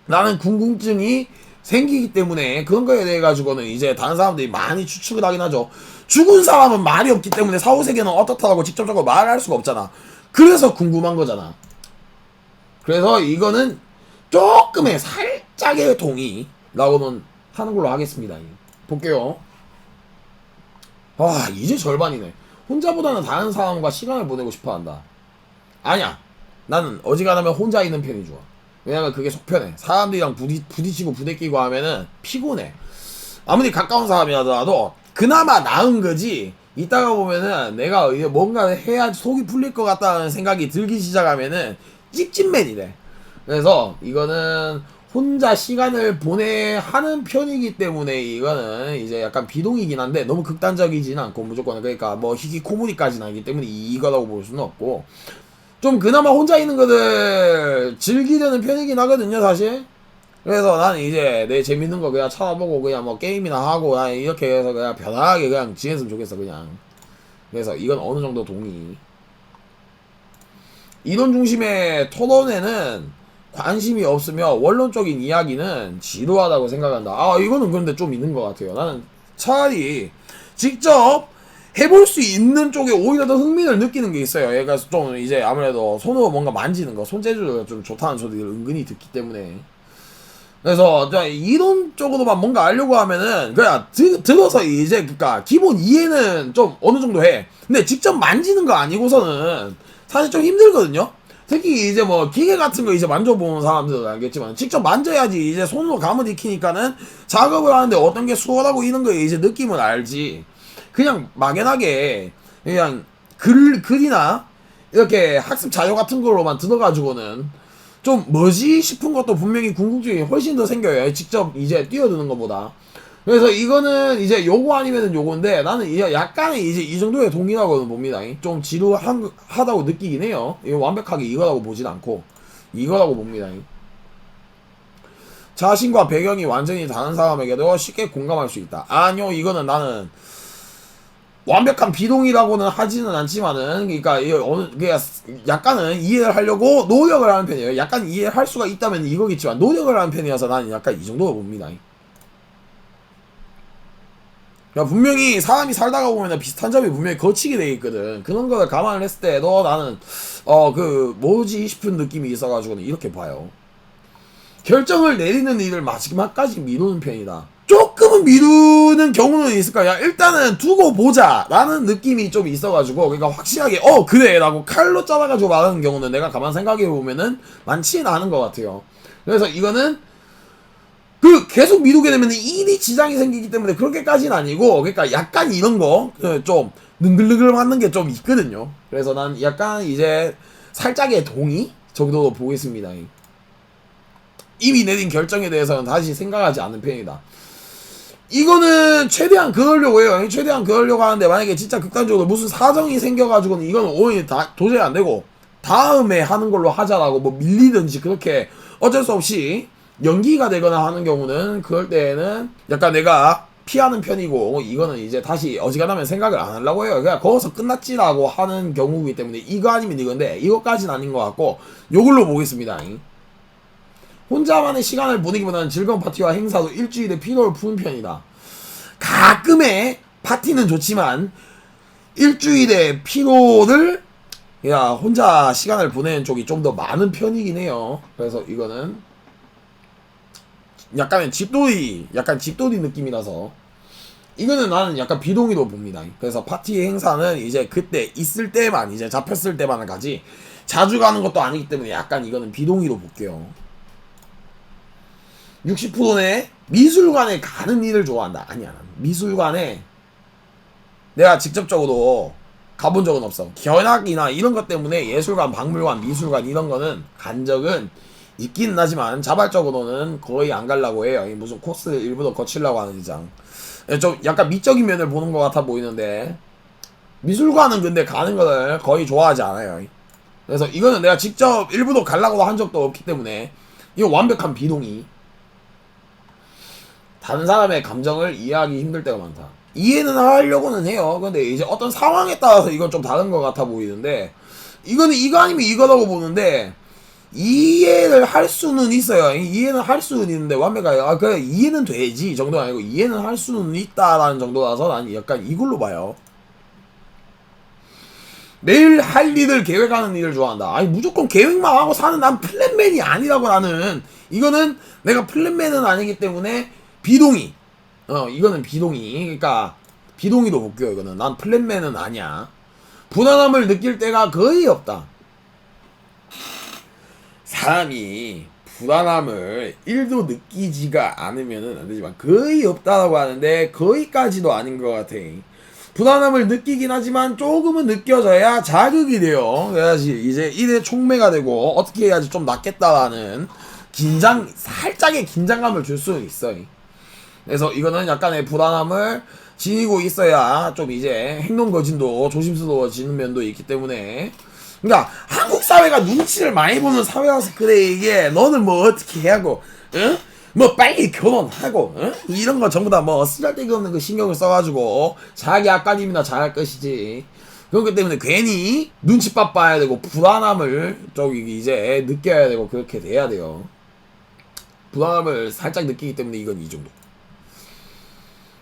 라는 궁금증이 생기기 때문에 그런 거에 대해 가지고는 이제 다른 사람들이 많이 추측을 하긴 하죠. 죽은 사람은 말이 없기 때문에 사후세계는 어떻다고 직접적으로 말할 수가 없잖아. 그래서 궁금한 거잖아. 그래서 이거는 조금의 살짝의 동의라고는 하는 걸로 하겠습니다. 볼게요. 이제 절반이네. 혼자보다는 다른 사람과 시간을 보내고 싶어 한다. 아니야. 나는 어지간하면 혼자 있는 편이 좋아. 왜냐면 그게 속편해. 사람들이랑 부딪히고 부대끼고 하면은 피곤해. 아무리 가까운 사람이라도 그나마 나은 거지. 이따가 보면은 내가 뭔가 해야 속이 풀릴 것 같다는 생각이 들기 시작하면은 찝찝맨이래. 그래서 이거는 혼자 시간을 하는 편이기 때문에 이거는 이제 약간 비동이긴 한데 너무 극단적이진 않고 무조건 그러니까 뭐 히키코모리까지는 아니기 때문에 이거라고 볼 수는 없고 좀 그나마 혼자 있는 거를 즐기려는 편이긴 하거든요 사실. 그래서 나는 이제 내 재밌는 거 그냥 찾아보고 그냥 뭐 게임이나 하고 난 이렇게 해서 그냥 편하게 그냥 지냈으면 좋겠어 그냥. 그래서 이건 어느 정도 동의. 이론 중심의 토론에는 관심이 없으며 원론적인 이야기는 지루하다고 생각한다. 아 이거는 그런데 좀 있는 것 같아요. 나는 차라리 직접 해볼 수 있는 쪽에 오히려 더 흥미를 느끼는 게 있어요. 얘가 좀 이제 아무래도 손으로 뭔가 만지는 거, 손재주가 좀 좋다는 소리를 은근히 듣기 때문에. 그래서 이론 쪽으로만 뭔가 알려고 하면은 그냥 들어서 이제 그니까 기본 이해는 좀 어느 정도 해. 근데 직접 만지는 거 아니고서는 사실 좀 힘들거든요. 특히 이제 뭐 기계 같은 거 이제 만져보는 사람들은 알겠지만 직접 만져야지 이제 손으로 감을 익히니까는 작업을 하는데 어떤 게 수월하고 이런 거에 이제 느낌을 알지. 그냥 막연하게 그냥 글이나 이렇게 학습 자료 같은 걸로만 들어가지고는 좀 뭐지 싶은 것도 분명히 궁금증이 훨씬 더 생겨요. 직접 이제 뛰어드는 것보다. 그래서 이거는 이제 요거 아니면은 요건데 나는 이제 약간의 이제 이 정도의 동의라고는 봅니다. 좀 지루하다고 느끼긴 해요. 이거 완벽하게 이거라고 보진 않고 이거라고 봅니다. 자신과 배경이 완전히 다른 사람에게도 쉽게 공감할 수 있다. 아니요, 이거는 나는 완벽한 비동의라고는 하지는 않지만은 그러니까 약간은 이해를 하려고 노력을 하는 편이에요. 약간 이해를 할 수가 있다면 이거겠지만 노력을 하는 편이어서 나는 약간 이 정도로 봅니다. 그러니까 분명히 사람이 살다가 보면 비슷한 점이 분명히 거치게 돼 있거든. 그런 거를 감안을 했을 때도 나는 뭐지 싶은 느낌이 있어가지고는 이렇게 봐요. 결정을 내리는 일을 마지막까지 미루는 편이다. 조금은 미루는 경우는 있을까? 야, 일단은 두고 보자 라는 느낌이 좀 있어가지고 그러니까 확실하게 그래 라고 칼로 잘라가지고 말하는 경우는 내가 가만 생각해보면은 많지는 않은 것 같아요. 그래서 이거는 계속 미루게 되면 일이 지장이 생기기 때문에 그렇게까지는 아니고 그러니까 약간 이런 거 좀 능글능글 맞는 게 좀 있거든요. 그래서 난 약간 이제 살짝의 동의 정도로 보겠습니다. 이미 내린 결정에 대해서는 다시 생각하지 않는 편이다. 이거는 최대한 그러려고 해요. 최대한 그러려고 하는데 만약에 진짜 극단적으로 무슨 사정이 생겨가지고는 이거는 오히려 도저히 안 되고 다음에 하는 걸로 하자라고 뭐 밀리든지 그렇게 어쩔 수 없이 연기가 되거나 하는 경우는 그럴 때에는 약간 내가 피하는 편이고 이거는 이제 다시 어지간하면 생각을 안 하려고 해요. 그냥 거기서 끝났지라고 하는 경우이기 때문에 이거 아니면 이건데 이것까지는 아닌 것 같고 요걸로 보겠습니다. 혼자만의 시간을 보내기보다는 즐거운 파티와 행사도 일주일에 피로를 푸는 편이다. 가끔의 파티는 좋지만 일주일의 피로를 혼자 시간을 보내는 쪽이 좀 더 많은 편이긴 해요. 그래서 이거는 약간 집돌이 느낌이라서 이거는 나는 약간 비동의로 봅니다. 그래서 파티 행사는 이제 그때 있을 때만 이제 잡혔을 때만 가지 자주 가는 것도 아니기 때문에 약간 이거는 비동의로 볼게요. 60%네 미술관에 가는 일을 좋아한다. 아니야. 미술관에 내가 직접적으로 가본 적은 없어. 견학이나 이런 것 때문에 예술관, 박물관, 미술관 이런 거는 간 적은 있긴 하지만 자발적으로는 거의 안 가려고 해요. 무슨 코스를 일부러 거치려고 하는 이상. 좀 약간 미적인 면을 보는 것 같아 보이는데 미술관은 근데 가는 거를 거의 좋아하지 않아요. 그래서 이거는 내가 직접 일부러 가려고 한 적도 없기 때문에 이거 완벽한 비동의. 다른 사람의 감정을 이해하기 힘들 때가 많다. 이해는 하려고는 해요. 근데 이제 어떤 상황에 따라서 이건 좀 다른 것 같아 보이는데 이거는 이거 아니면 이거라고 보는데 이해를 할 수는 있어요. 이해는 할 수는 있는데 완벽하게 그래 이해는 되지 정도가 아니고 이해는 할 수는 있다라는 정도라서 난 약간 이걸로 봐요. 매일 할 일을 계획하는 일을 좋아한다. 아니 무조건 계획만 하고 사는 난 플랜맨이 아니라고. 나는 이거는 내가 플랜맨은 아니기 때문에 비동의. 이거는 비동의. 그러니까 비동의로 볼게요. 이거는 난 플랜맨은 아니야. 불안함을 느낄 때가 거의 없다. 사람이 불안함을 1도 느끼지가 않으면은 안 되지만 거의 없다라고 하는데 거의까지도 아닌 것 같아. 불안함을 느끼긴 하지만 조금은 느껴져야 자극이 돼요. 그래야지 이제 일에 촉매가 되고 어떻게 해야지 좀 낫겠다라는 살짝의 긴장감을 줄 수 있어. 그래서 이거는 약간의 불안함을 지니고 있어야 좀 이제 행동 거진도 조심스러워지는 면도 있기 때문에. 그러니까 한국 사회가 눈치를 많이 보는 사회라서 그래. 이게 너는 뭐 어떻게 하고 응? 뭐 빨리 결혼하고 응? 이런 거 전부 다 뭐 쓰잘데기 없는 그 신경을 써가지고 자기 앞가림이나 잘할 것이지. 그렇기 때문에 괜히 눈치밥 봐야 되고 불안함을 저기 이제 느껴야 되고 그렇게 돼야 돼요. 불안함을 살짝 느끼기 때문에 이건 이 정도.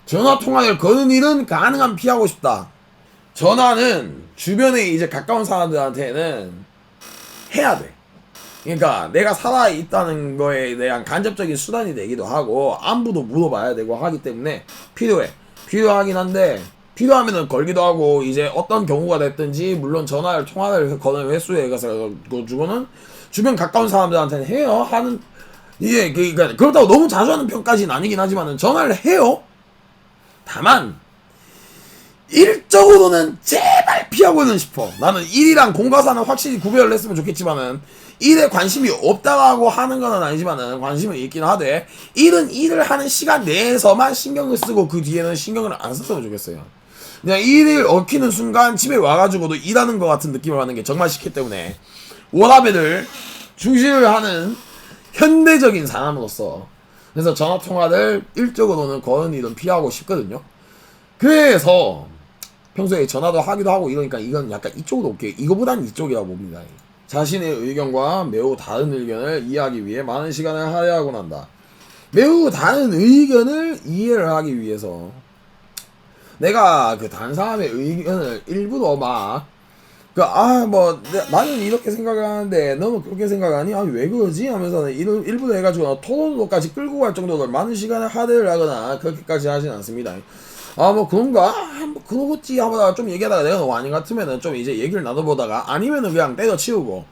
전화 통화를 거는 일은 가능한 피하고 싶다. 전화는 주변에 이제 가까운 사람들한테는 해야 돼. 그러니까 내가 살아있다는 거에 대한 간접적인 수단이 되기도 하고 안부도 물어봐야 되고 하기 때문에 필요해. 필요하긴 한데 필요하면은 걸기도 하고 이제 어떤 경우가 됐든지 물론 통화를 거는 횟수에 가지고는 주변 가까운 사람들한테는 해요. 하는 이게 그러니까 그렇다고 너무 자주 하는 편까지는 아니긴 하지만은 전화를 해요. 다만 일적으로는 제발 피하고는 싶어. 나는 일이랑 공과사는 확실히 구별을 했으면 좋겠지만은 일에 관심이 없다고 하는 건 아니지만은 관심은 있긴 하되 일은 일을 하는 시간 내에서만 신경을 쓰고 그 뒤에는 신경을 안 썼으면 좋겠어요. 그냥 일을 얽히는 순간 집에 와가지고도 일하는 것 같은 느낌을 받는 게 정말 싫기 때문에 워라밸을 중시를 하는 현대적인 사람으로서 그래서 전화통화를 일적으로는 거는 일은 피하고 싶거든요. 그래서 평소에 전화도 하기도 하고 이러니까 이건 약간 이쪽으로 올게요. 이거보단 이쪽이라고 봅니다. 자신의 의견과 매우 다른 의견을 이해하기 위해 많은 시간을 할애하곤 한다. 매우 다른 의견을 이해를 하기 위해서 내가 그 다른 사람의 의견을 일부러 나는 이렇게 생각을 하는데 너는 그렇게 생각하니? 아니 왜 그러지? 하면서는 일부러 해가지고 토론으로까지 끌고 갈 정도로 많은 시간을 할애를 하거나 그렇게까지 하진 않습니다. 그런가? 그러겠지 하다가 좀 얘기하다가 내가 너무 아닌 것 같으면은 좀 이제 얘기를 나눠보다가 아니면은 그냥 때려치우고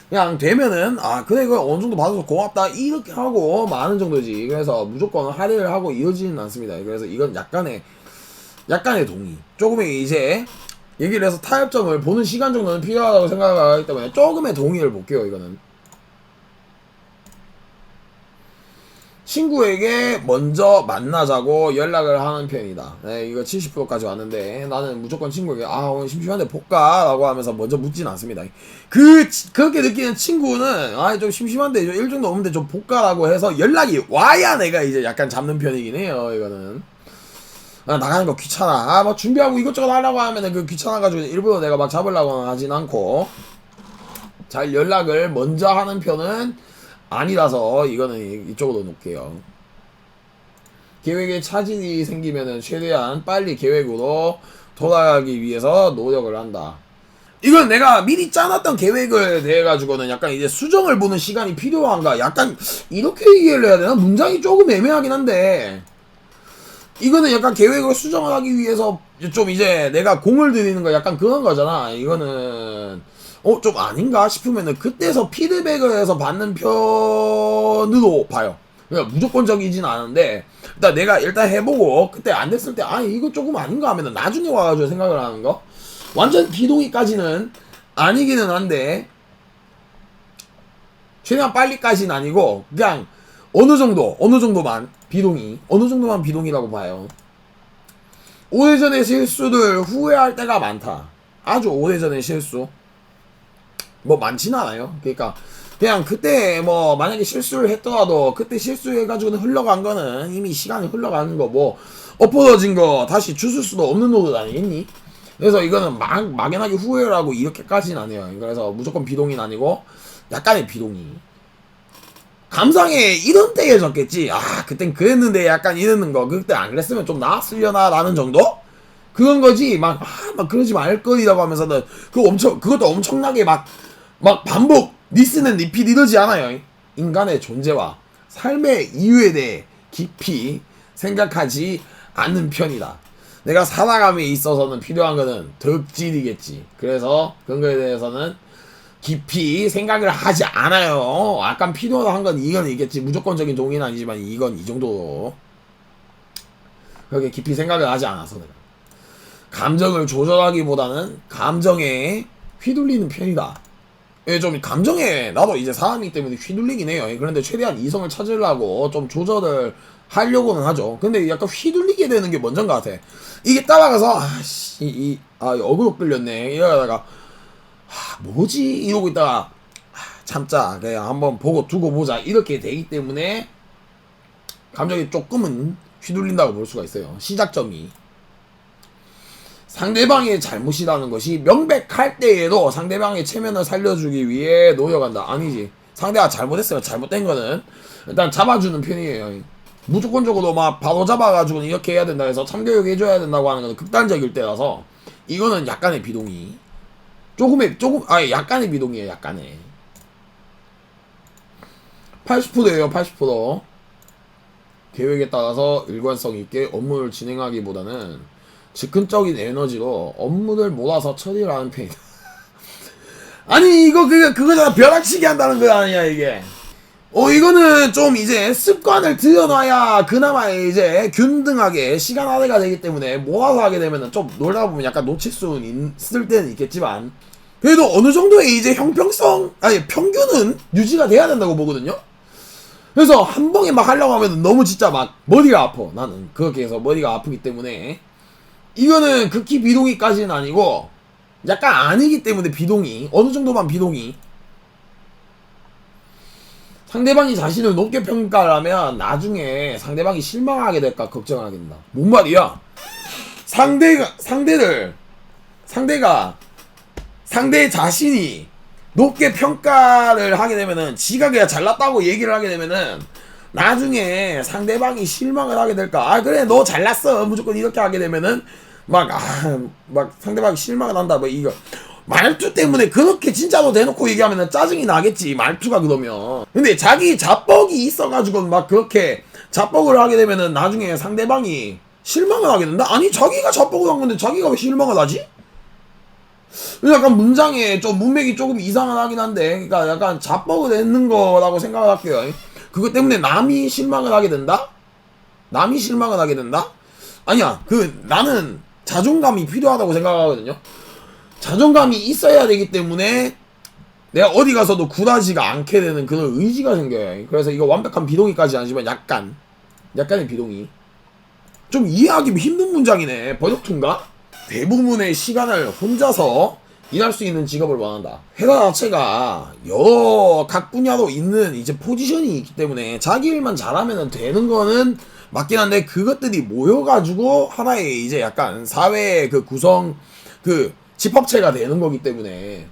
그냥 되면은 그래 그거 어느 정도 받아서 고맙다 이렇게 하고 마는 정도지. 그래서 무조건 할애를 하고 이러지는 않습니다. 그래서 이건 약간의 동의. 조금의 이제 얘기를 해서 타협점을 보는 시간 정도는 필요하다고 생각하기 때문에 조금의 동의를 볼게요. 이거는 친구에게 먼저 만나자고 연락을 하는 편이다. 네, 이거 70%까지 왔는데 나는 무조건 친구에게 오늘 심심한데 볼까? 라고 하면서 먼저 묻진 않습니다. 그렇게 느끼는 친구는 좀 심심한데 일 정도 없는데 좀 볼까? 라고 해서 연락이 와야 내가 이제 약간 잡는 편이긴 해요. 이거는 나가는 거 귀찮아. 준비하고 이것저것 하려고 하면은 그 귀찮아가지고 일부러 내가 막 잡으려고 하진 않고 잘 연락을 먼저 하는 편은 아니라서 이거는 이쪽으로 놓을게요. 계획에 차질이 생기면은 최대한 빨리 계획으로 돌아가기 위해서 노력을 한다. 이건 내가 미리 짜놨던 계획을 대해 가지고는 약간 이제 수정을 보는 시간이 필요한가? 약간 이렇게 이해를 해야 되나? 문장이 조금 애매하긴 한데 이거는 약간 계획을 수정을 하기 위해서 좀 이제 내가 공을 들이는 거 약간 그런 거잖아. 이거는 좀 아닌가 싶으면은 그때서 피드백을 해서 받는 편으로 봐요. 그러니까 무조건적이진 않은데 일단 내가 해보고 그때 안 됐을 때 이거 조금 아닌가 하면은 나중에 와가지고 생각을 하는 거. 완전 비동의까지는 아니기는 한데 최대한 빨리까지는 아니고 그냥 어느 정도만 비동의라고 봐요. 오래전의 실수를 후회할 때가 많다. 아주 오래전의 실수 많진 않아요. 그러니까 그냥 그때 만약에 실수를 했더라도 그때 실수해가지고는 흘러간 거는 이미 시간이 흘러가는 거 엎어진 거 다시 주술 수도 없는 노릇 아니겠니? 그래서 이거는 막연하게 후회를 하고 이렇게까지는 안 해요. 그래서 무조건 비동의는 아니고 약간의 비동의. 감상에 이런 때에 적겠지. 그땐 그랬는데 약간 이러는 거. 그때 안 그랬으면 좀 나았으려나 라는 정도? 그런 거지. 막 그러지 말 거리라고 하면서는 그것도 엄청나게 반복 리스는 리핏 이러지 않아요. 인간의 존재와 삶의 이유에 대해 깊이 생각하지 않는 편이다. 내가 살아감에 있어서는 필요한 거는 덕질이겠지. 그래서 그런 거에 대해서는 깊이 생각을 하지 않아요. 약간 필요한 건 이건 있겠지. 무조건적인 동의는 아니지만 이건 이 정도. 그렇게 깊이 생각을 하지 않아서 내가 감정을 조절하기보다는 감정에 휘둘리는 편이다. 예, 좀 감정에 나도 이제 사람이기 때문에 휘둘리긴 해요. 그런데 최대한 이성을 찾으려고 좀 조절을 하려고는 하죠. 근데 약간 휘둘리게 되는 게 먼저인 것 같아. 이게 따라가서 어그로 끌렸네 이러다가 뭐지 이러고 있다가 참자 그냥 한번 보고 두고 보자 이렇게 되기 때문에 감정이 조금은 휘둘린다고 볼 수가 있어요. 시작점이 상대방의 잘못이라는 것이 명백할 때에도 상대방의 체면을 살려주기 위해 노력한다. 아니지. 상대가 잘못했어요. 잘못된 거는 일단 잡아주는 편이에요. 무조건적으로 막 바로 잡아가지고 이렇게 해야 된다 해서 참교육 해줘야 된다고 하는 건 극단적일 때라서 이거는 약간의 비동의. 약간의 비동의에요. 약간의 80%예요. 80%. 계획에 따라서 일관성 있게 업무를 진행하기보다는 즉흥적인 에너지로 업무를 몰아서 처리를 하는 편이다. 아니 이거 그거잖아. 벼락치기 한다는 거 아니야 이게. 이거는 좀 이제 습관을 들여놔야 그나마 이제 균등하게 시간 할애가 되기 때문에 몰아서 하게 되면은 좀 놀다 보면 약간 놓칠 수는 있을 때는 있겠지만 그래도 어느 정도의 이제 평균은 유지가 돼야 된다고 보거든요. 그래서 한 번에 막 하려고 하면 너무 진짜 막 머리가 아파. 나는 그렇게 해서 머리가 아프기 때문에 이거는 극히 비동의까지는 아니고 약간 아니기 때문에 비동의. 어느 정도만 비동의. 상대방이 자신을 높게 평가를 하면 나중에 상대방이 실망하게 될까 걱정하게 된다. 뭔 말이야? 상대 자신이 높게 평가를 하게 되면은 지가 그냥 잘났다고 얘기를 하게 되면은 나중에 상대방이 실망을 하게 될까? 그래 너 잘났어 무조건 이렇게 하게 되면은 막 상대방이 실망을 한다 뭐 이거 말투 때문에 그렇게 진짜로 대놓고 얘기하면은 짜증이 나겠지 말투가 그러면. 근데 자기 자뻑이 있어가지고 막 그렇게 자뻑을 하게 되면은 나중에 상대방이 실망을 하게 된다? 아니 자기가 자뻑을 한 건데 자기가 왜 실망을 하지? 약간 문장에 좀 문맥이 조금 이상하긴 한데 그러니까 약간 자뻑을 했는 거라고 생각을 할게요. 그것 때문에 남이 실망을 하게 된다? 남이 실망을 하게 된다? 아니야 나는 자존감이 필요하다고 생각하거든요. 자존감이 있어야 되기 때문에 내가 어디 가서도 굴하지가 않게 되는 그런 의지가 생겨요. 그래서 이거 완벽한 비동의까지 아니지만 약간의 비동의. 좀 이해하기 힘든 문장이네. 번역투인가? 대부분의 시간을 혼자서 일할 수 있는 직업을 원한다. 회사 자체가 여러 각 분야로 있는 이제 포지션이 있기 때문에 자기 일만 잘하면 되는 거는 맞긴 한데 그것들이 모여가지고 하나의 이제 약간 사회의 그 구성 집합체가 되는 거기 때문에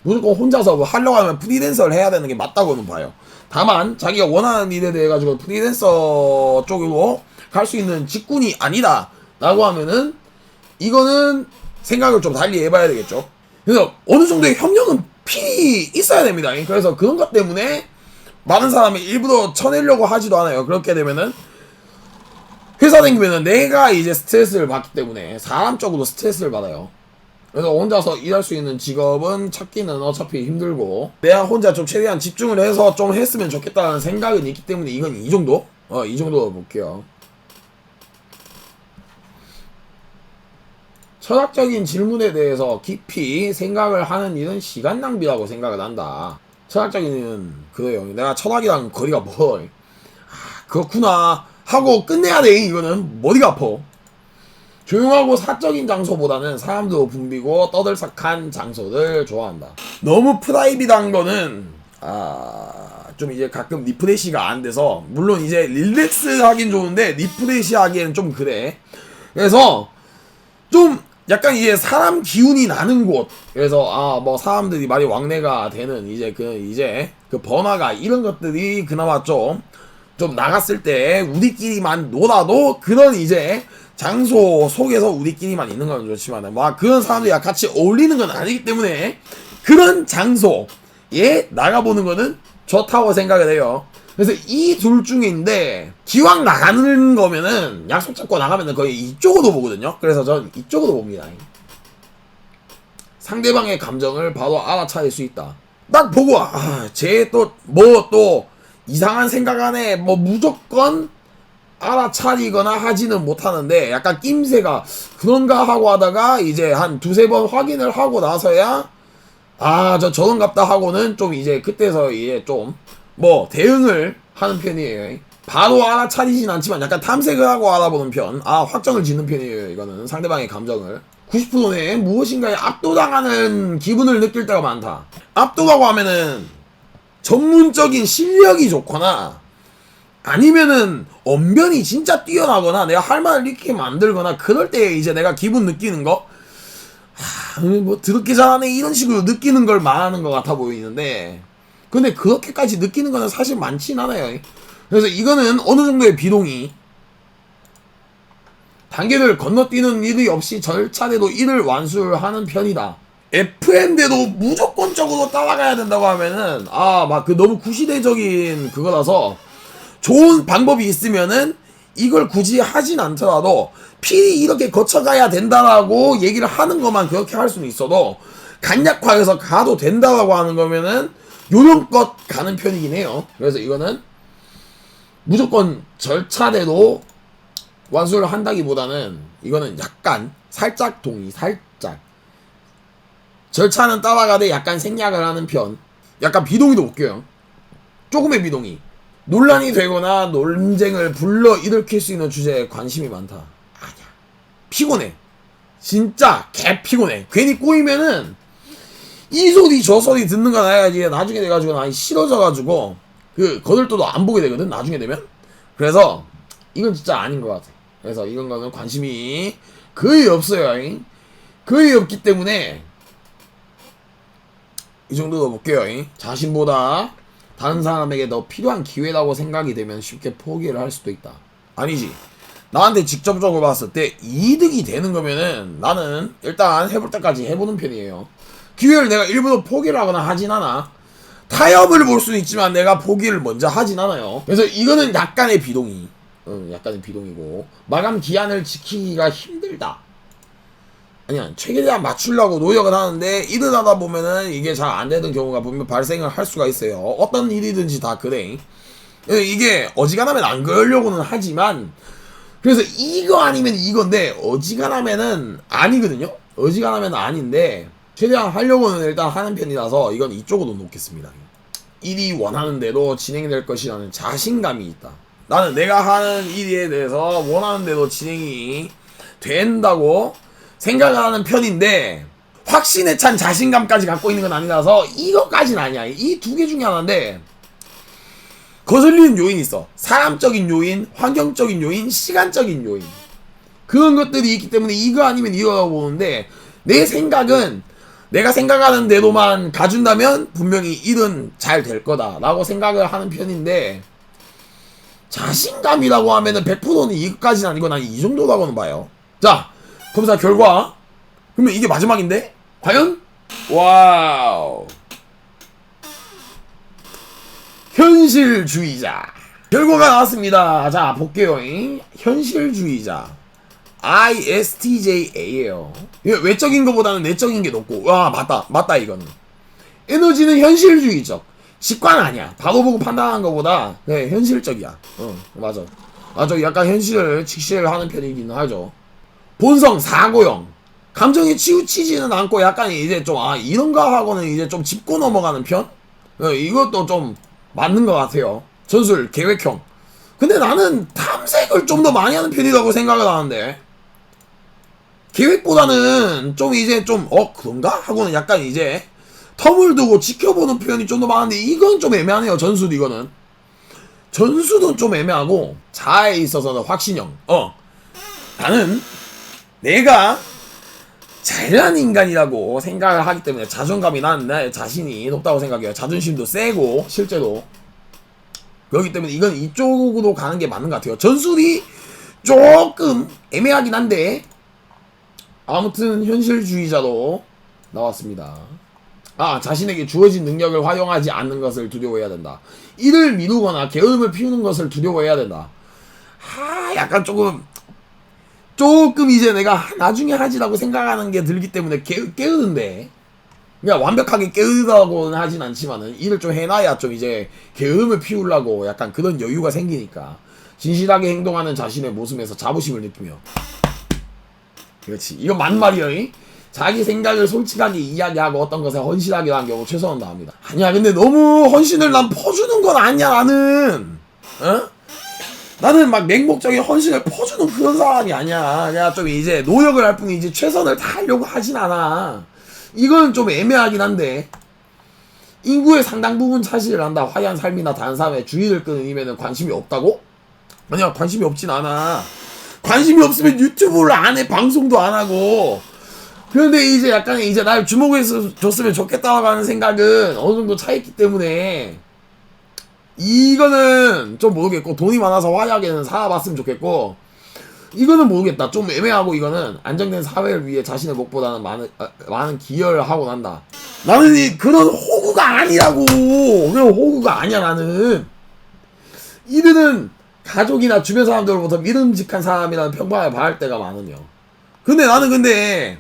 무조건 혼자서 뭐 하려고 하면 프리랜서를 해야 되는 게 맞다고는 봐요. 다만 자기가 원하는 일에 대해 가지고 프리랜서 쪽으로 갈 수 있는 직군이 아니다 라고 하면은 이거는 생각을 좀 달리 해봐야 되겠죠. 그래서 어느 정도의 협력은 필히 있어야 됩니다. 그래서 그런 것 때문에 많은 사람이 일부러 쳐내려고 하지도 않아요. 그렇게 되면은 회사 다니면은 내가 이제 스트레스를 받기 때문에 사람적으로 스트레스를 받아요. 그래서 혼자서 일할 수 있는 직업은 찾기는 어차피 힘들고 내가 혼자 좀 최대한 집중을 해서 좀 했으면 좋겠다는 생각은 있기 때문에 이건 이 정도? 이 정도로 볼게요. 철학적인 질문에 대해서 깊이 생각을 하는 일은 시간 낭비라고 생각을 한다. 철학적인 그래요. 내가 철학이랑 거리가 멀. 그렇구나 하고 끝내야 돼. 이거는 머리가 아파. 조용하고 사적인 장소보다는 사람도 붐비고 떠들썩한 장소를 좋아한다. 너무 프라이빗한 거는 좀 이제 가끔 리프레시가 안 돼서 물론 이제 릴렉스 하긴 좋은데 리프레시 하기에는 좀 그래. 그래서 좀 약간 이제 사람 기운이 나는 곳. 그래서 뭐 사람들이 많이 왕래가 되는 이제 그 번화가 이런 것들이 그나마 좀 나갔을 때 우리끼리만 놀아도 그런 이제 장소 속에서 우리끼리만 있는 건 좋지만 막 그런 사람들이랑 같이 어울리는 건 아니기 때문에 그런 장소에 나가보는 거는 좋다고 생각을 해요. 그래서 이 둘 중인데 기왕 나가는 거면은 약속 잡고 나가면은 거의 이쪽으로 보거든요. 그래서 전 이쪽으로 봅니다. 상대방의 감정을 바로 알아차릴 수 있다. 딱 보고 쟤 또 뭐 또 이상한 생각 안에 뭐 무조건 알아차리거나 하지는 못하는데 약간 낌새가 그런가 하고 하다가 이제 한 두세 번 확인을 하고 나서야 저런갑다 하고는 좀 이제 그때서 이제 좀 뭐 대응을 하는 편이에요. 바로 알아차리진 않지만 약간 탐색을 하고 알아보는 편. 확정을 짓는 편이에요. 이거는 상대방의 감정을 90%는 무엇인가에 압도당하는 기분을 느낄 때가 많다. 압도라고 하면은 전문적인 실력이 좋거나 아니면은 언변이 진짜 뛰어나거나 내가 할 말을 이렇게 만들거나 그럴 때 이제 내가 기분 느끼는 거 뭐 드럽게 잘하네 이런 식으로 느끼는 걸 말하는 것 같아 보이는데 근데 그렇게까지 느끼는 거는 사실 많진 않아요. 그래서 이거는 어느 정도의 비동의 단계를 건너뛰는 일이 없이 절차대로 일을 완수하는 편이다. FM대도 무조건적으로 따라가야 된다고 하면은 막 그 너무 구시대적인 그거라서 좋은 방법이 있으면은 이걸 굳이 하진 않더라도 필히 이렇게 거쳐가야 된다라고 얘기를 하는 것만 그렇게 할 수는 있어도 간략화해서 가도 된다라고 하는 거면은 요령껏 가는 편이긴 해요. 그래서 이거는 무조건 절차대로 완수를 한다기보다는 이거는 약간 살짝 동의, 살짝 절차는 따라가되 약간 생략을 하는 편. 약간 비동의도 웃겨요. 조금의 비동의. 논란이 되거나 논쟁을 불러일으킬 수 있는 주제에 관심이 많다. 아니야. 피곤해. 진짜 개 피곤해. 괜히 꼬이면은 이 소리 저 소리 듣는 거 나야지 나중에 돼가지고 나 싫어져가지고 그 거들떠도 안 보게 되거든 나중에 되면. 그래서 이건 진짜 아닌 것 같아. 그래서 이런 거는 관심이 거의 없어요. 거의 없기 때문에 이 정도로 볼게요. 자신보다 다른 사람에게 더 필요한 기회라고 생각이 되면 쉽게 포기를 할 수도 있다. 아니지. 나한테 직접적으로 봤을 때 이득이 되는 거면은 나는 일단 해볼 때까지 해보는 편이에요. 기회를 내가 일부러 포기를 하거나 하진 않아. 타협을 볼 수는 있지만 내가 포기를 먼저 하진 않아요. 그래서 이거는 약간의 비동의. 약간의 비동이고 마감 기한을 지키기가 힘들다. 아니야, 최대한 맞추려고 노력을 하는데 일을 하다 보면은 이게 잘 안 되는 경우가 분명 발생을 할 수가 있어요. 어떤 일이든지 다 그래. 이게 어지간하면 안 그러려고는 하지만 그래서 이거 아니면 이건데 어지간하면은 아니거든요. 어지간하면 아닌데 최대한 하려고는 일단 하는 편이라서 이건 이쪽으로 놓겠습니다. 일이 원하는 대로 진행될 것이라는 자신감이 있다. 나는 내가 하는 일에 대해서 원하는 대로 진행이 된다고 생각을 하는 편인데 확신에 찬 자신감까지 갖고 있는 건 아니라서 이것까지는 아니야. 이 두 개 중에 하나인데 거슬리는 요인이 있어. 사람적인 요인, 환경적인 요인, 시간적인 요인. 그런 것들이 있기 때문에 이거 아니면 이거라고 보는데 내 생각은 내가 생각하는 대로만 가준다면 분명히 일은 잘 될 거다라고 생각을 하는 편인데 자신감이라고 하면은 100%는 이것까지는 아니고 난 이 정도라고는 봐요. 자, 검사 결과. 그러면 이게 마지막인데? 과연? 와우. 현실주의자. 결과가 나왔습니다. 자, 볼게요. 현실주의자. ISTJA예요. 외적인 것보다는 내적인 게 높고. 와, 맞다, 이거는. 에너지는 현실주의적. 직관 아니야. 바로 보고 판단하는 것보다, 네, 현실적이야. 맞아. 저 약간 현실을 직시를 하는 편이긴 하죠. 본성, 사고형. 감정에 치우치지는 않고 약간 이제 좀, 이런가 하고는 이제 좀 짚고 넘어가는 편? 이것도 좀 맞는 것 같아요. 전술, 계획형. 근데 나는 탐색을 좀 더 많이 하는 편이라고 생각을 하는데, 계획보다는 좀 이제 좀, 그런가? 하고는 약간 이제, 텀을 두고 지켜보는 표현이 좀 더 많은데, 이건 좀 애매하네요, 전술, 이거는. 전술은 좀 애매하고, 자아에 있어서는 확신형. 나는, 내가, 잘난 인간이라고 생각을 하기 때문에 자존감이 난 내 자신이 높다고 생각해요. 자존심도 세고 실제로 그렇기 때문에 이건 이쪽으로 가는 게 맞는 것 같아요. 전술이 조금 애매하긴 한데 아무튼 현실주의자로 나왔습니다. 자신에게 주어진 능력을 활용하지 않는 것을 두려워해야 된다. 이를 미루거나 게으름을 피우는 것을 두려워해야 된다. 약간 조금 이제 내가 나중에 하지라고 생각하는 게 들기 때문에 깨우는데, 그러니까 완벽하게 깨우다고는 하진 않지만은 일을 좀 해놔야 좀 이제 게으름을 피우려고 약간 그런 여유가 생기니까 진실하게 행동하는 자신의 모습에서 자부심을 느끼며, 그렇지, 이거 만말이야. 자기 생각을 솔직하게 이야기하고 어떤 것에 헌신하게 한 경우 최선을 다합니다. 아니야, 근데 너무 헌신을 난 퍼주는 건 아니야. 나는 막 맹목적인 헌신을 퍼주는 그런 사람이 아니야. 그냥 좀 이제 노력을 할 뿐이지 최선을 다하려고 하진 않아. 이건 좀 애매하긴 한데, 인구의 상당 부분 차지를 한다. 화려한 삶이나 다른 사람의 주의를 끄는 일에는 관심이 없다고? 아니야, 관심이 없진 않아. 관심이 없으면 유튜브를 안 해, 방송도 안 하고. 그런데 이제 약간 이제 날 주목해서 줬으면 좋겠다고 하는 생각은 어느 정도 차있기 때문에 이거는 좀 모르겠고, 돈이 많아서 화려하게는 살아봤으면 좋겠고, 이거는 모르겠다. 좀 애매하고, 이거는 안정된 사회를 위해 자신의 목보다는 많은 기여를 하고 난다. 나는 그런 호구가 아니라고. 그런 호구가 아니야. 나는 이들은 가족이나 주변 사람들로부터 믿음직한 사람이라는 평판을 받을 때가 많으며, 근데 나는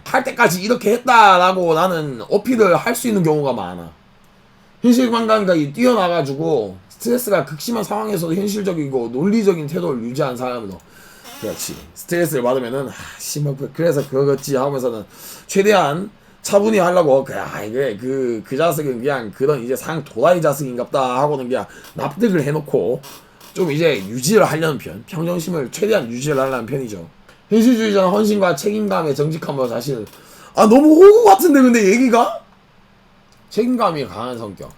할 때까지 이렇게 했다라고 나는 어필을 할 수 있는 경우가 많아. 현실감 감각이 뛰어나가지고 스트레스가 극심한 상황에서도 현실적이고 논리적인 태도를 유지한 사람으로, 그렇지, 스트레스를 받으면은 그래서 그거겠지 하면서는 최대한 차분히 하려고, 그 자식은 그냥 그런 이제 도라이 자식인갑다 하고는 그냥 납득을 해놓고 좀 이제 유지를 하려는 편, 평정심을 최대한 유지를 하려는 편이죠. 현실주의자는 헌신과 책임감에 정직함으로 자신을, 너무 호구 같은데 근데 얘기가? 책임감이 강한 성격.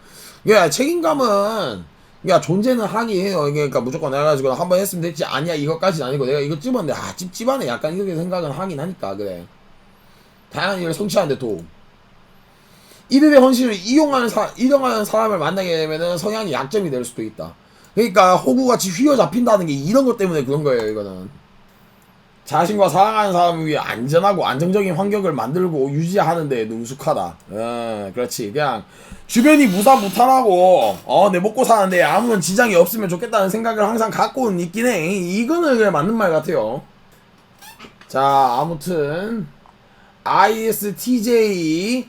책임감은 존재는 하기 해요. 그러니까 무조건 해가지고 한번 했으면 됐지, 아니야 이것까지는 아니고 내가 이거 찝었는데 찝찝하네 약간 이렇게 생각은 하긴 하니까. 그래, 다양한 일을 성취하는데 도움. 이들의 헌신을 이용하는 사람을 만나게 되면은 성향이 약점이 될 수도 있다. 그러니까 호구같이 휘어잡힌다는 게 이런 것 때문에 그런 거예요. 이거는 자신과 사랑하는 사람을 위해 안전하고 안정적인 환경을 만들고 유지하는 데 능숙하다. 그렇지. 그냥 주변이 무사무탈하고 내 먹고 사는데 아무런 지장이 없으면 좋겠다는 생각을 항상 갖고는 있긴 해. 이거는 그냥 맞는 말 같아요. 자, 아무튼 ISTJ가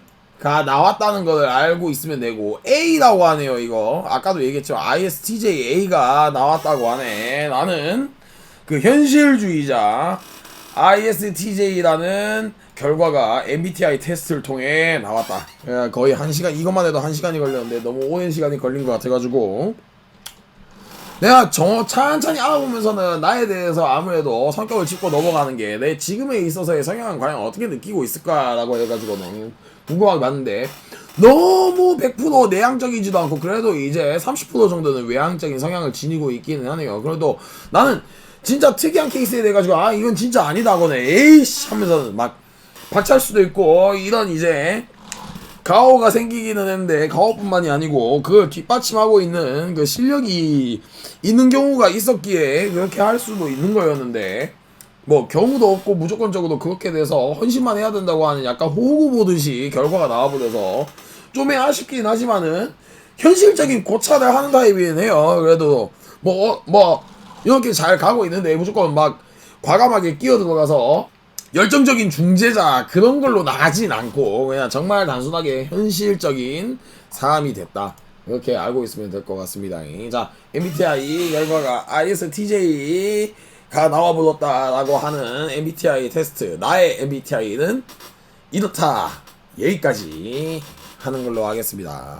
나왔다는 걸 알고 있으면 되고, A라고 하네요. 이거 아까도 얘기했지만 ISTJA가 나왔다고 하네. 나는 그 현실주의자 ISTJ라는 결과가 MBTI 테스트를 통해 나왔다. 거의 1시간, 이것만 해도 1시간이 걸렸는데 너무 오랜 시간이 걸린 것 같아가지고 내가 천천히 알아보면서는 나에 대해서 아무래도 성격을 짚고 넘어가는 게 내 지금에 있어서의 성향은 과연 어떻게 느끼고 있을까라고 해가지고는 궁금하게 봤는데, 너무 100% 내향적이지도 않고 그래도 이제 30% 정도는 외향적인 성향을 지니고 있기는 하네요. 그래도 나는 진짜 특이한 케이스에 대해가지고 이건 진짜 아니다 하거나 에이씨 하면서는 막 박찰 수도 있고, 이런 이제 가오가 생기기는 했는데 가오뿐만이 아니고 그걸 뒷받침하고 있는 그 실력이 있는 경우가 있었기에 그렇게 할 수도 있는 거였는데, 뭐 경우도 없고 무조건적으로 그렇게 돼서 헌신만 해야 된다고 하는 약간 호구 보듯이 결과가 나와버려서 좀 아쉽긴 하지만은 현실적인 고찰을 하는 타입이긴 해요. 그래도 뭐 이렇게 잘 가고 있는데 무조건 막 과감하게 끼어 들어가서 열정적인 중재자 그런 걸로 나가진 않고 그냥 정말 단순하게 현실적인 사람이 됐다, 이렇게 알고 있으면 될 것 같습니다. 자, MBTI 결과가 ISTJ가 나와버렸다라고 하는 MBTI 테스트, 나의 MBTI는 이렇다, 여기까지 하는 걸로 하겠습니다.